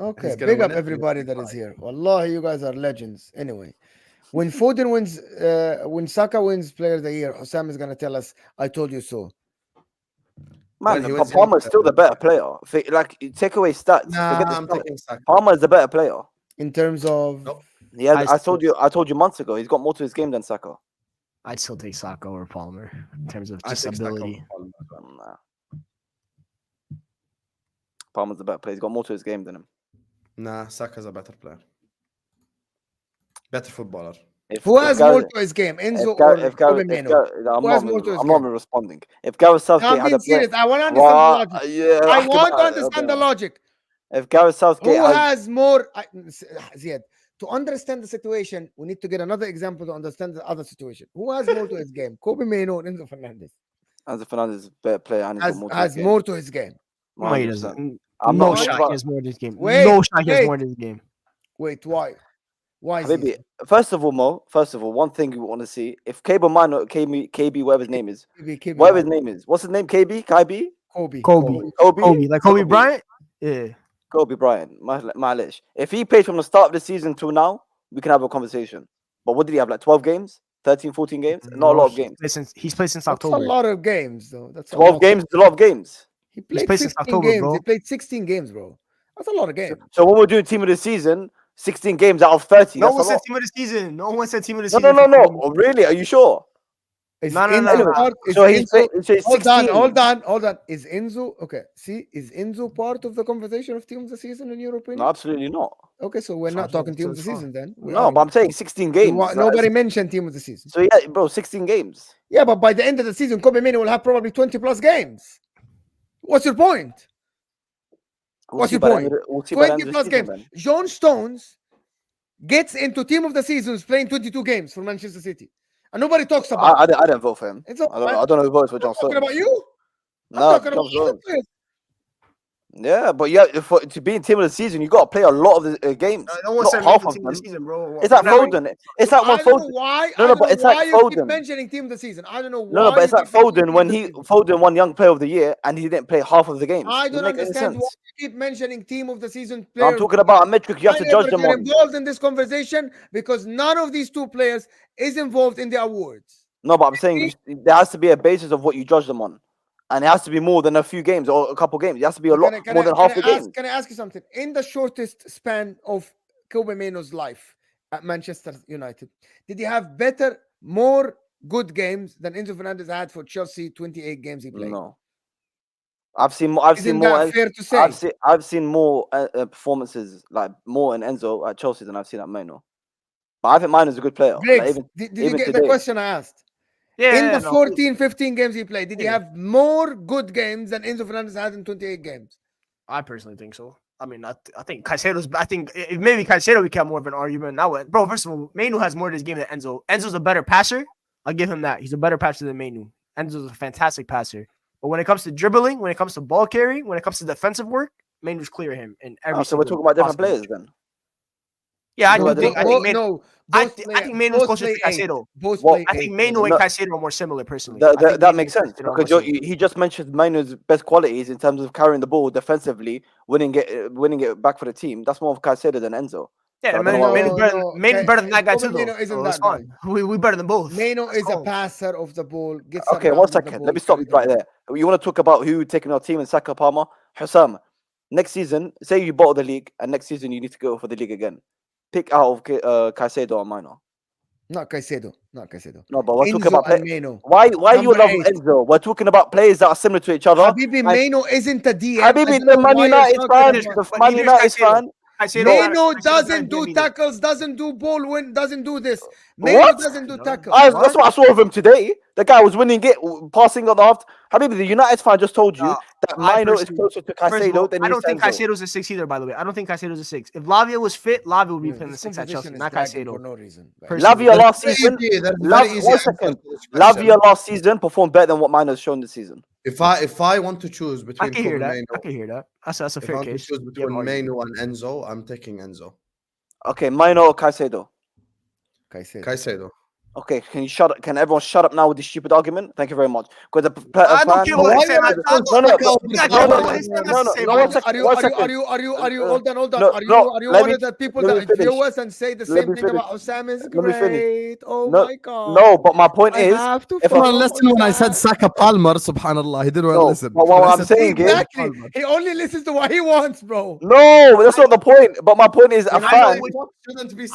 Okay. He's gonna Big win up it. everybody that is here. Wallahi, you guys are legends. Anyway, when Foden wins, when Saka wins Player of the Year, Husam is gonna tell us, "I told you so." Man, When he but was Palmer's young, still the better player. Like, you take away stats. Nah, forget the I'm stats. taking Saka. Palmer is the better player. In terms of Nope. Yeah, I I told you months ago. He's got more to his game than Saka. I'd still take Saka over Palmer in terms of I just think Saka ability. over Palmer. Nah. Palmer's the better player. He's got more to his game than him. Nah, Saka's a better player. Better footballer. Who has more to his game, Enzo or Kobe Mainoo? I'm not responding. If Gareth No, Southgate I'm had a being player, serious. I want to understand the logic. yeah, I want to understand the logic. If Gareth Southgate Who has more? Ziad, to understand the situation, we need to get another example to understand the other situation. Who has more to his game? Kobe Mainoo or Enzo Fernandez? Enzo Fernandez is a better player and he's got Has more to his game. No, he 100%. doesn't. I'm No not shot. about- He has more in his game. Wait, No shot. He has wait. more in his game. Wait, why? Why is Maybe first of all, Mo. First of all, one thing we want to see if Cable Man or KB, whatever his name is, whatever his name is, what's his name? KB, Kobe. Kobe, like Kobe Bryant. Yeah. Kobe Bryant, Malish. If he played from the start of the season till now, we can have a conversation. But what did he have? Like 12 games, 13, 14 games? Not a lot of games. He's played since That's October. a lot of games, though. That's 12 games is a lot of games. He played played since 16 October, games. bro. He played 16 games, bro. That's a lot of games. So when we're doing team of the season, 16 games out of 30. No That's one a said lot. team of the season. No one said team of the No, season. no, no, no. Oh, really? Are you sure? Is No. Enzo part- is So he's Enzo- so he's 16. Hold on. Is Enzo okay? See, is Enzo part of the conversation of team of the season in your opinion? No, absolutely not. Okay, so we're not talking team of the season then. No, but I'm saying 16 games. Nobody mentioned team of the season. So yeah, bro, 16 games. Yeah, but by the end of the season, Kobe Mainoo will have probably 20 plus games. What's your point? What's your point? 20 plus games. John Stones gets into team of the season playing 22 games for Manchester City, and nobody talks about. I didn't vote for him. It's I don't know who votes for John I'm talking Stones. about you. I'm No, talking about John Stones. other players. Yeah, but yeah, to be in team of the season, you got to play a lot of the games. No one Not said half team of of them. the season, bro. It's like Foden. It's like when I don't know Foden. why. No, I no, don't but know it's like why you keep Foden. mentioning team of the season. I don't know why. No, but it's you like keep mentioning Foden team when of the he season. Foden won Young Player of the Year and he didn't play half of the games. I don't Doesn't make any understand why sense. you keep mentioning team of the season No, I'm players. talking about a metric you have to I judge never them get on. involved in this conversation because none of these two players is involved in the awards. No, but I'm saying there has to be a basis of what you judge them on. And it has to be more than a few games or a couple games. It has to be a lot more than half the games. Can I ask you something? In the shortest span of Kobe Mainoo's life at Manchester United, did he have more good games than Enzo Fernandez had for Chelsea? 28 games he played. No, I've seen more. Isn't that fair to say? I've seen more performances like more in Enzo at Chelsea than I've seen at Mainoo. But I think Mainoo's a good player. Grigs, Like, did you get the question I asked? Yeah, In the 14, 15 games he played, did he Yeah. have more good games than Enzo Fernandez had in 28 games? I personally think so. I mean, I think Caicedo's. I think maybe Caicedo we have more of an argument. Now, bro, first of all, Mainoo has more to his game than Enzo. Enzo's a better passer. I'll give him that. He's a better passer than Mainoo. Enzo's a fantastic passer. But when it comes to dribbling, when it comes to ball carrying, when it comes to defensive work, Mainoo's clear him in every. so we're talking about different players then. Yeah, I No, think Mainoo. I think Mainoo's closer to Caicedo. I think Mainoo and Caicedo are more similar personally. That makes sense because he just mentioned Mainoo's best qualities in terms of carrying the ball defensively, winning it back for the team. That's more of Caicedo than Enzo. Yeah, So Mainoo's better than that guy too. Mainoo isn't So that that's fine. We better than both. Mainoo is a passer of the ball. Okay, 1 second. Let me stop you right there. You want to talk about who taking our team in Saka, Palmer, Husam. Next season, say you bought the league, and next season you need to go for the league again. Pick out of Caicedo or Mainoo. Not Caicedo. No, but we're talking About about Mainoo. why you Number love 8. Enzo? We're talking about players that are similar to each other. Habibi, Mainoo isn't a DM. Habibi, the Man United fan. Man United fan. Mainoo doesn't do tackles, doesn't do ball win, doesn't do this. Mainoo doesn't do tackles. That's what I saw of him today. The guy was winning it, passing on the half. Habibi, the United fan just told you that Mainoo is closer to Caicedo than I don't think Enzo. Caicedo's a 6 either, by the way. I don't think Caicedo's a 6. If Lavia was fit, Lavia would be playing the 6 at Chelsea, not Caicedo. For no reason. Lavia last season. Lavia last season performed better than what Mainoo's shown this season. If I want to choose between I can hear that. Mainoo, I can hear that. That's a if I fair want to case. choose between Mainoo and Enzo, I'm taking Enzo. Okay, Mainoo or Caicedo? Caicedo. Okay, can everyone shut up now with this stupid argument? Thank you very much. Because I don't care what I say. Are you hold on? Are you one of the people that view us and say the same thing about Husam is great? Oh my god. No, but my point is, if I listen when I said Saka Palmer, subhanallah, he didn't listen. But what I'm saying is, Exactly. He only listens to what he wants, bro. no, that's not the point. But my point is, a fan.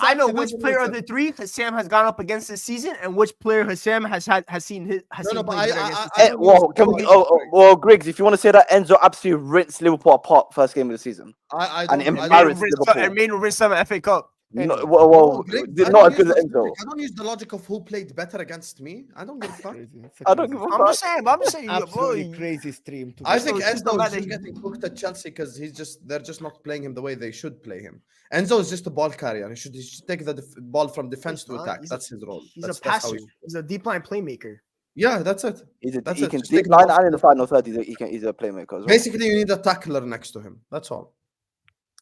I know which player of the three Sam has gone up against this season season and which player Husam has seen No, seen but play better against this I team. don't use Can we, well, Griggs, if you want to say that, Enzo absolutely rinsed Liverpool apart first game of the season. I And don't. I embarrassed don't- Liverpool. And Mainoo rinsed them at FA Cup. No, Anyway. well, Griggs, did I not don't as good use as the Enzo. logic- I don't use the logic of who played better against me. I don't give a fuck. Crazy. It's I don't give a I'm fuck. just saying, absolutely bro, crazy stream. I So think it's just the Enzo fact is that just getting cooked at Chelsea because they're just not playing him the way they should play him. Enzo is just a ball carrier. He should take the ball from defense to attack. That's his role. He's That's a how passer. He's a deep line playmaker. Yeah, that's it. That's He it. can Just take deep the line ball and in the from- final third. He's a playmaker as well. Basically, you need a tackler next to him. That's all.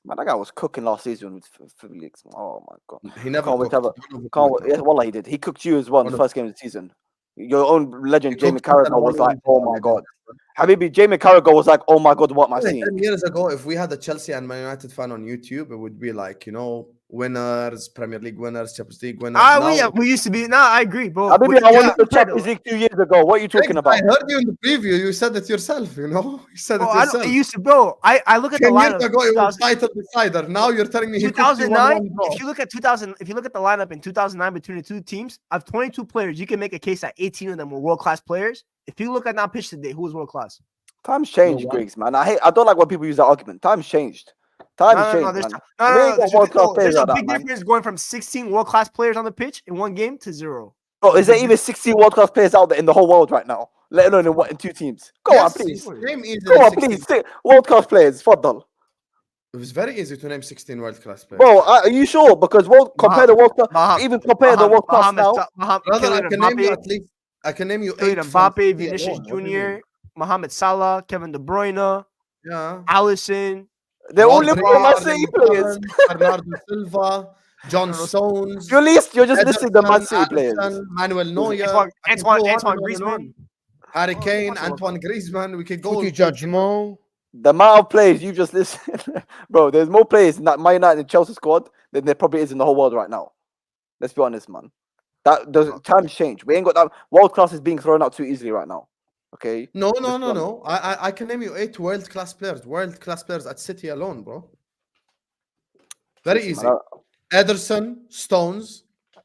Man, that guy was cooking last season with Felix. Oh my god. He never Can't wait to have cooked. Yeah, wallah, he did. He cooked you as well in the One of- first game of the season. Your own legend, He Jamie cooked us Carragher, and was won like, the oh league. my god. Habibi, Jamie Carragher was like, oh my god, what am I seeing? 10 years ago, if we had a Chelsea and Man United fan on YouTube, it would be like, winners, Premier League winners, Champions League winners. We used to be. Nah, I agree, bro. Habibi, I won the compared Champions League 2 years ago. What are you talking about? I heard you in the preview. You said it yourself, You said it Bro, I yourself. don't, it used to, bro. I look at the 10 years lineup. ago, it was title decider. Now you're telling me he cooked you 2009. 1-1 draw. If you look at 2000, if you look at the lineup in 2009 between the two teams, of 22 players, you can make a case that 18 of them were world class players. If you look at that pitch today, who was world class? Times changed, Griggs, man. I don't like when people use that argument. Times changed. Times changed, There's, man. no, We ain't got world-class players there's a like that, big man. difference going from 16 world class players on the pitch in one game to 0. Bro, is there even 16 world-class players out there in the whole world right now? Let alone in 2 teams. Go on, please. Name easy Go on, 16. please. Say world-class players. Faddal. It was very easy to name 16 world-class players. Bro, are you sure? Because compare the world-class. Even compare the world-class now. Brother, I can name you at least. I can name you 8 from Mbappe, City Vinicius alone. What do you mean? Jr., Mohamed Salah, Kevin De Bruyne, Yeah. Allison. They're all Rodri, Liverpool Man City players. Bernardo Silva, John Stones. You're just listing the Man Ederson, City players. Alisson, Manuel Neuer, Antoine Griezmann. Harry Kane, Antoine Griezmann. We could go. Footy judgment. The amount of players you just listed, bro. There's more players in that Man United and Chelsea squad than there probably is in the whole world right now. Let's be honest, man. That the times change. We ain't got that world class is being thrown out too easily right now. Okay. No. I can name you 8 world-class players. World-class players at City alone, bro. Very easy. Ederson, Stones,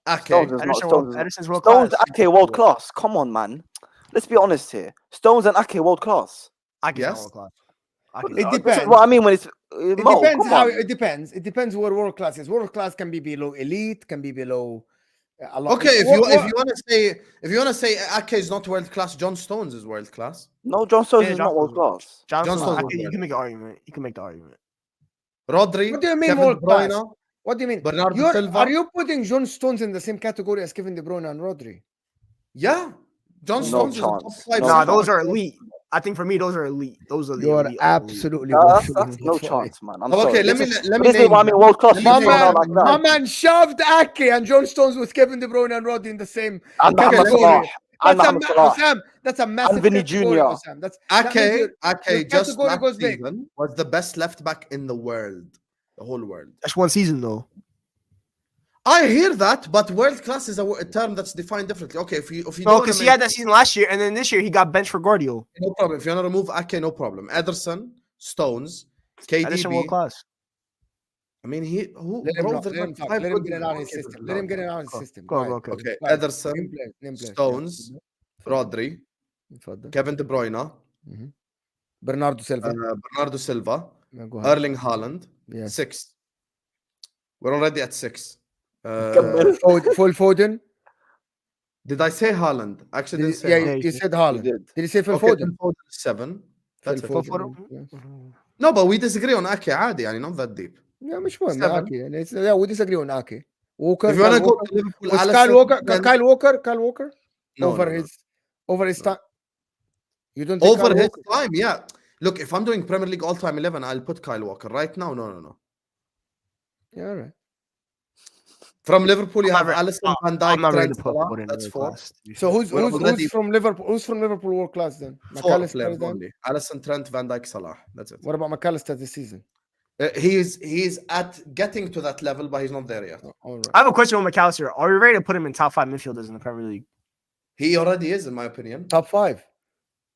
Ake. Ederson's world Stones, class. Ake, world class. Come on, man. Let's be honest here. Stones and Ake, world class. Yes. World class. It depends. What I mean when it's It Mo, depends come how on. it depends. It depends where world class is. World class can be below elite, can be below a lot. Okay, if you want to say Ake is not world class, John Stones is world class. No, John Stones Yeah, is John not world Stones. class. John Stones Stones, was you can make an argument. You can make the argument. Rodri, What do you mean Kevin world De class? Bruyne, What do you mean? Bernardo Silva. Are you putting John Stones in the same category as Kevin De Bruyne and Rodri? Yeah, John No Stones chance. is a top 5. No Nah, chance. those are elite. I think for me, those are elite. Those are the You are elite. absolutely That's waffling no the fight. chance, man. I'm Okay, sorry. let me This is name why I mean world class. My My man shoved Ake and John Stones with Kevin De Bruyne and Rodri in the same And Mohamed category. Salah. And That's a Mohamed Salah. Husam, that's a massive Vinny category, Jr. Husam. That means your Ake just category last goes big. season was the best left back in the world, the whole world. That's one season though. I hear that, but world class is a term that's defined differently. Okay, if you No, don't because he wanna had that season last year, and then this year he got benched for Guardiola. no problem. If you want to remove Ake, no problem. Ederson, Stones, Ederson world KDB. class. I mean, Let him talk. Let him get it out of his system. Let him get it out of his system. Go, Right. okay. Okay, Right. Ederson, Name players. Stones, Rodri, اتفضل. Kevin De Bruyne, Bernardo Silva. Bernardo Silva, Go ahead. Erling Haaland. Yes. 6. We're already at 6. Full Foden. Did I say Haaland? Actually, didn't say Yeah, Haaland. you said Haaland. did. Did you say Phil Okay, Foden? Phil Foden is 7. That's Phil it. Foden. Yeah. No, but we disagree on Ake عادي يعني not that deep. Yeah, مش مهم. 7. Ake. يعني yeah, we disagree on Ake. Walker. If you want to Kyle go Walker. to Liverpool, Was Alisson, Kyle Walker No, over no, no. his time. You don't think Over Kyle his Walker? time, yeah. Look, if I'm doing Premier League all-time 11, I'll put Kyle Walker. Right now, no. Yeah, all right. From Liverpool, you have I'm Alisson, Van I'm not Dijk, ready Trent, to put Salah. Foden in That's the 4. class. So We're already- who's from Liverpool? Who's from Liverpool world class then? Mac 4 Allister players then? only. Alisson, Trent, Van Dijk, Salah. That's it. What about Mac Allister this season? He's at getting to that level, but he's not there yet. Oh, all right. I have a question with Mac Allister. Are we ready to put him in top 5 midfielders in the Premier League? He already is, in my opinion. Top 5.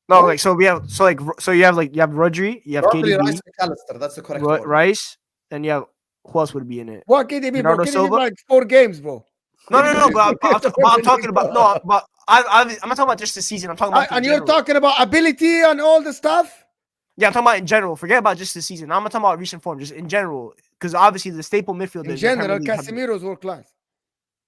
No, like so you have Rodri, you have Rodri, KDB, Rice, Mac Allister. That's the correct order. Rice, and you have who else would be in it? What KDB, bro? Bernardo KDB Silva? like 4 games, bro. No. But I'm talking about no. But I'm not talking about just the season. I'm talking about And you're talking about ability and all the stuff. Yeah, I'm talking about in general. Forget about just the season. I'm not talking about recent form, just in general. Because obviously the staple midfielder. In general, Casemiro's world class.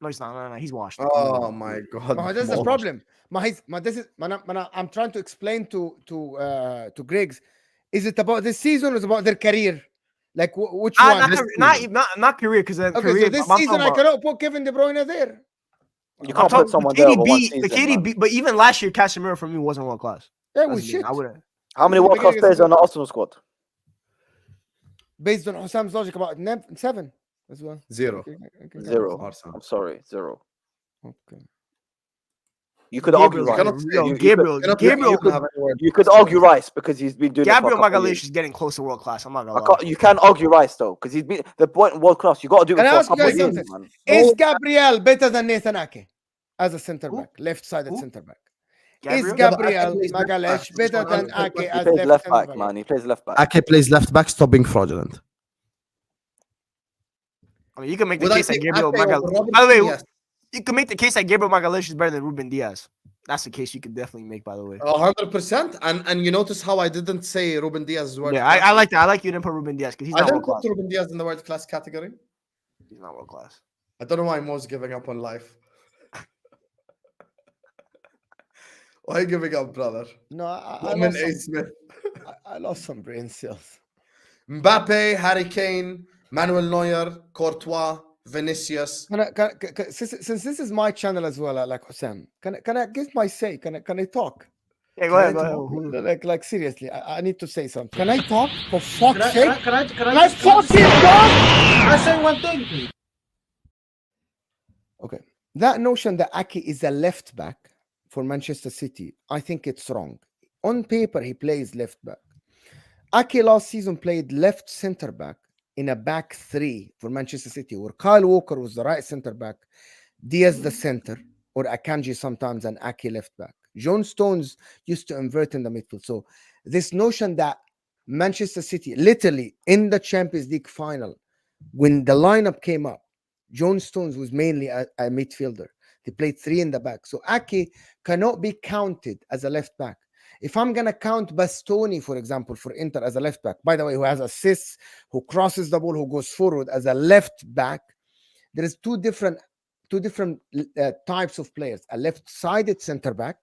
No, he's not. No, he's washed. Oh my god. This is the problem. I'm trying to explain to Grigs. Is it about this season or is it about their career? Like which one? Not career, because okay, career, so this season I cannot put Kevin De Bruyne there. You can't put someone there over one season, KDB, but even last year, Casemiro for me wasn't world class. That was shit. How many world class players are on the Arsenal squad? Based on Husam's logic, about 7 as well. 0. Okay. 0. I'm sorry, 0. Okay. You could argue Rice. You could argue Rice because he's been doing. Gabriel Magalhaes is getting close to world class. I'm not gonna lie. You can argue Rice though because he's been the point world class. You got to do it for a couple of years, man. Is Gabriel better than Nathan Ake as a centre back, left-sided centre back? Is Gabriel Magalhaes better than Ake as left back? Man, he plays left back. Ake plays left back. Stop being fraudulent. I mean, you can make the case that Gabriel Magalhaes. By the way, you can make the case that Gabriel Magalhaes is better than Ruben Diaz. That's the case you can definitely make, by the way. 100%. And you notice how I didn't say Ruben Diaz as well. Yeah, I like that. I like you didn't put Ruben Diaz because he's not world class. I didn't put Ruben Diaz in the world class category. He's not world class. I don't know why Mo's giving up on life. Why are you giving up, brother? No, I lost some brain cells. Mbappe, Harry Kane, Manuel Neuer, Courtois, Vinicius. Since this is my channel as well, like Husam, can I give my say? Can I talk? Yeah, go ahead. Like seriously, I need to say something. Can I talk? For fuck's sake! Can I fucking talk? I say one thing, please. Okay, that notion that Ake is a left back for Manchester City, I think it's wrong. On paper, he plays left back. Ake last season played left centre back in a back 3 for Manchester City, where Kyle Walker was the right centre back, Diaz the centre, or Akanji sometimes, and Ake left back. John Stones used to invert in the midfield. So this notion that Manchester City, literally in the Champions League final, when the lineup came up, John Stones was mainly a midfielder. They played 3 in the back. So Ake cannot be counted as a left back. If I'm going to count Bastoni, for example, for Inter as a left back, by the way, who has assists, who crosses the ball, who goes forward as a left back, there is two different types of players: a left-sided center back,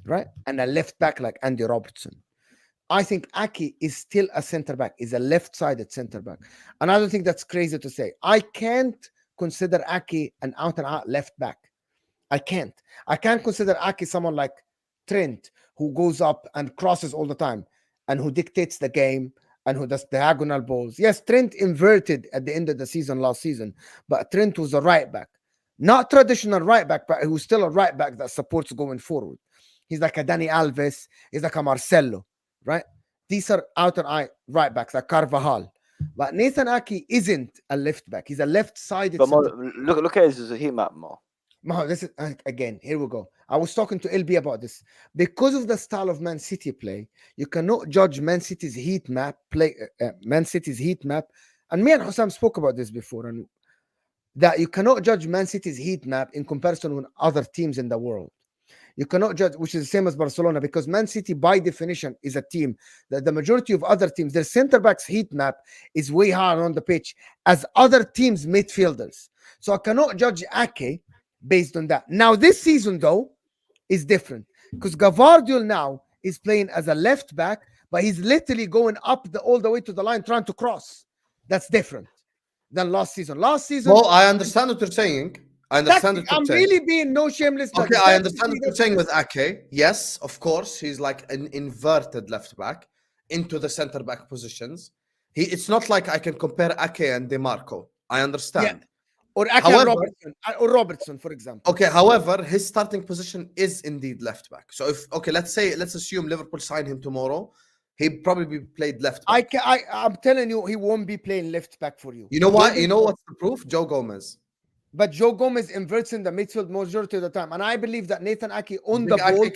right, and a left back like Andy Robertson. I think Ake is still a center back, is a left-sided center back, and I don't think that's crazy to say. I can't consider Ake an out-and-out left back. I can't consider Ake someone like Trent, who goes up and crosses all the time and who dictates the game and who does diagonal balls. Yes, Trent inverted at the end of the season last season, but Trent was a right back, not traditional right back, but who's still a right back that supports going forward. He's like a Dani Alves, he's like a Marcelo, right? These are out and out right backs, like Carvajal. But Nathan Ake isn't a left back. He's a left-sided. But look at his heat map, Mo. This is again. Here we go. I was talking to LB about this because of the style of Man City play. You cannot judge Man City's heat map Man City's heat map, and me and Husam spoke about this before, and that you cannot judge Man City's heat map in comparison with other teams in the world. You cannot judge, which is the same as Barcelona, because Man City, by definition, is a team that the majority of other teams, their center backs heat map is way higher on the pitch as other teams' midfielders. So I cannot judge Ake based on that. Now, this season, though, is different because Gavardiol now is playing as a left back, but he's literally going up all the way to the line trying to cross. That's different than last season. Last season... Well, I understand what you're saying. I'm really being no shameless. Okay, I understand what you're saying with Ake. Yes, of course, he's like an inverted left back into the center back positions. It's not like I can compare Ake and DeMarco. I understand. Yeah. Or Ake Robertson, for example. Okay, however, his starting position is indeed left back. So let's assume Liverpool sign him tomorrow. He probably played left back. I'm telling you, he won't be playing left back for you. You know why? You know what's the proof? Joe Gomez. But Joe Gomez inverts in the midfield majority of the time. And I believe that Nathan Ake on the ball...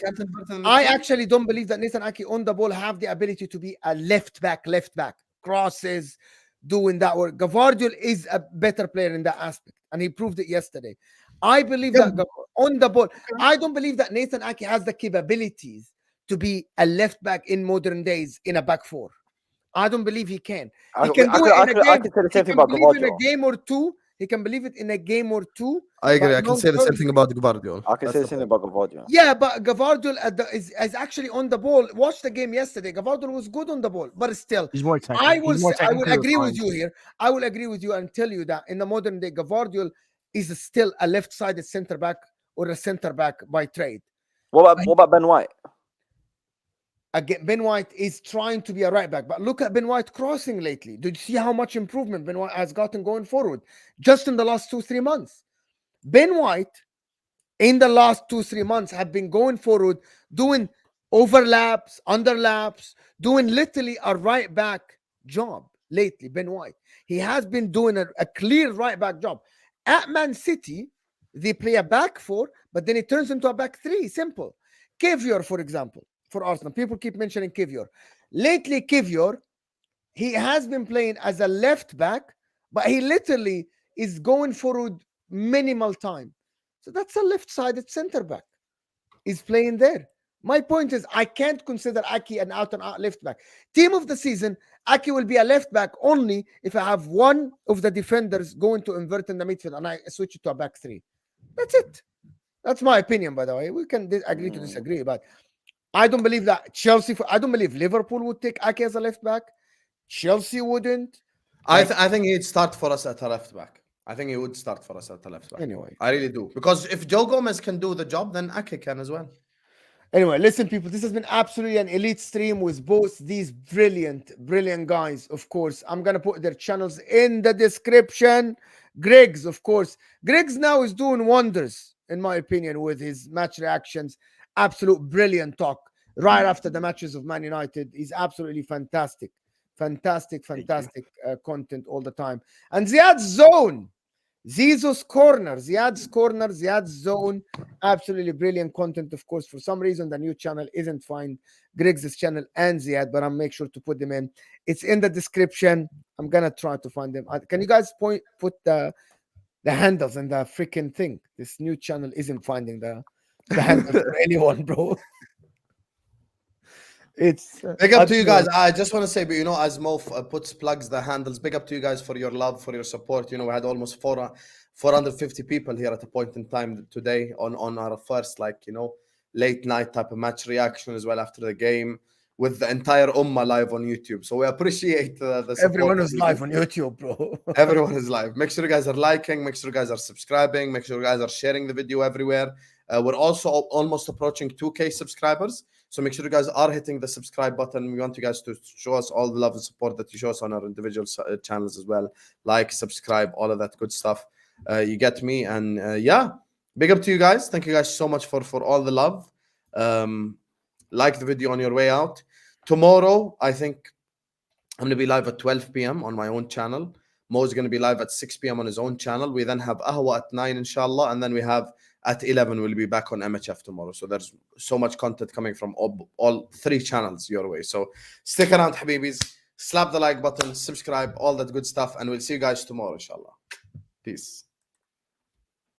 I actually don't believe that Nathan Ake on the ball have the ability to be a left back. Crosses, doing that work. Gavardiol is a better player in that aspect. And he proved it yesterday. I believe that on the ball. I don't believe that Nathan Ake has the capabilities to be a left back in modern days in a back four. I don't believe he can. He can do it in a game. I can say the same thing about believe in a Gavardio. game or two. He can believe it in a game or two. I agree. but I can long say the same term- thing about Guardiola. I can say the same thing about Gavardio. Yeah, but Gavardio is actually on the ball. Watch the game yesterday. Gavardio was good on the ball, but still, He's more technical. I will technically agree with refined. you here. I will agree with you and tell you that in the modern day, Gavardio is still a left-sided center back or a center back by trade. What about Ben White? Again, Ben White is trying to be a right back, but look at Ben White crossing lately. Did you see how much improvement Ben White has gotten going forward just in the last 2-3 months? Ben White, in the last 2-3 months, have been going forward, doing overlaps, underlaps, doing literally a right back job lately. Ben White, he has been doing a clear right back job. At Man City, they play a back four, but then it turns into a back three. Simple. Kivior, for example. For Arsenal, people keep mentioning Kivior. Lately, Kivior, he has been playing as a left back, but he literally is going forward minimal time. So that's a left-sided center back. He's playing there. My point is, I can't consider Aki an out-and-out left back. Team of the season, Aki will be a left back only if I have one of the defenders going to invert in the midfield and I switch it to a back three. That's it. That's my opinion, by the way. We can agree to disagree, but I don't believe that Chelsea. I don't believe Liverpool would take Ake as a left back. Chelsea wouldn't. I think he'd start for us at a left back. I think he would start for us at a left back. Anyway, I really do. Because if Joe Gomez can do the job, then Ake can as well. Anyway, listen, people, this has been absolutely an elite stream with both these brilliant guys. Of course, I'm going to put their channels in the description. Grigs, of course. Grigs now is doing wonders, in my opinion, with his match reactions. Absolute brilliant talk right after the matches of Man United. He's absolutely fantastic. Fantastic content all the time. And Ziad's Zone. Zizou's Corner, Ziad's Zone. Absolutely brilliant content, of course. For some reason, the new channel isn't find Griggs' channel and Ziad, but I'll make sure to put them in. It's in the description. I'm going to try to find them. Can you guys put the handles and the freaking thing? This new channel isn't finding the handles for anyone, bro. It's big up to you guys. I just want to say, but as Mo plugs the handles, big up to you guys for your love, for your support. We had almost 450 people here at a point in time today on our first late night type of match reaction as well after the game, with the entire Ummah live on YouTube. So we appreciate the support. Everyone is live on YouTube, bro. Everyone is live. Make sure you guys are liking, make sure you guys are subscribing, make sure you guys are sharing the video everywhere. We're also almost approaching 2K subscribers. So make sure you guys are hitting the subscribe button. We want you guys to show us all the love and support that you show us on our individual channels as well. Like, subscribe, all of that good stuff. You get me. And big up to you guys. Thank you guys so much for all the love. Like the video on your way out. Tomorrow, I think I'm going to be live at 12 p.m. on my own channel. Mo's going to be live at 6 p.m. on his own channel. We then have Ahwa at 9, inshallah. And then we have at 11, we'll be back on MHF tomorrow. So there's so much content coming from all three channels your way. So stick around, Habibis. Slap the like button, subscribe, all that good stuff. And we'll see you guys tomorrow, inshallah. Peace.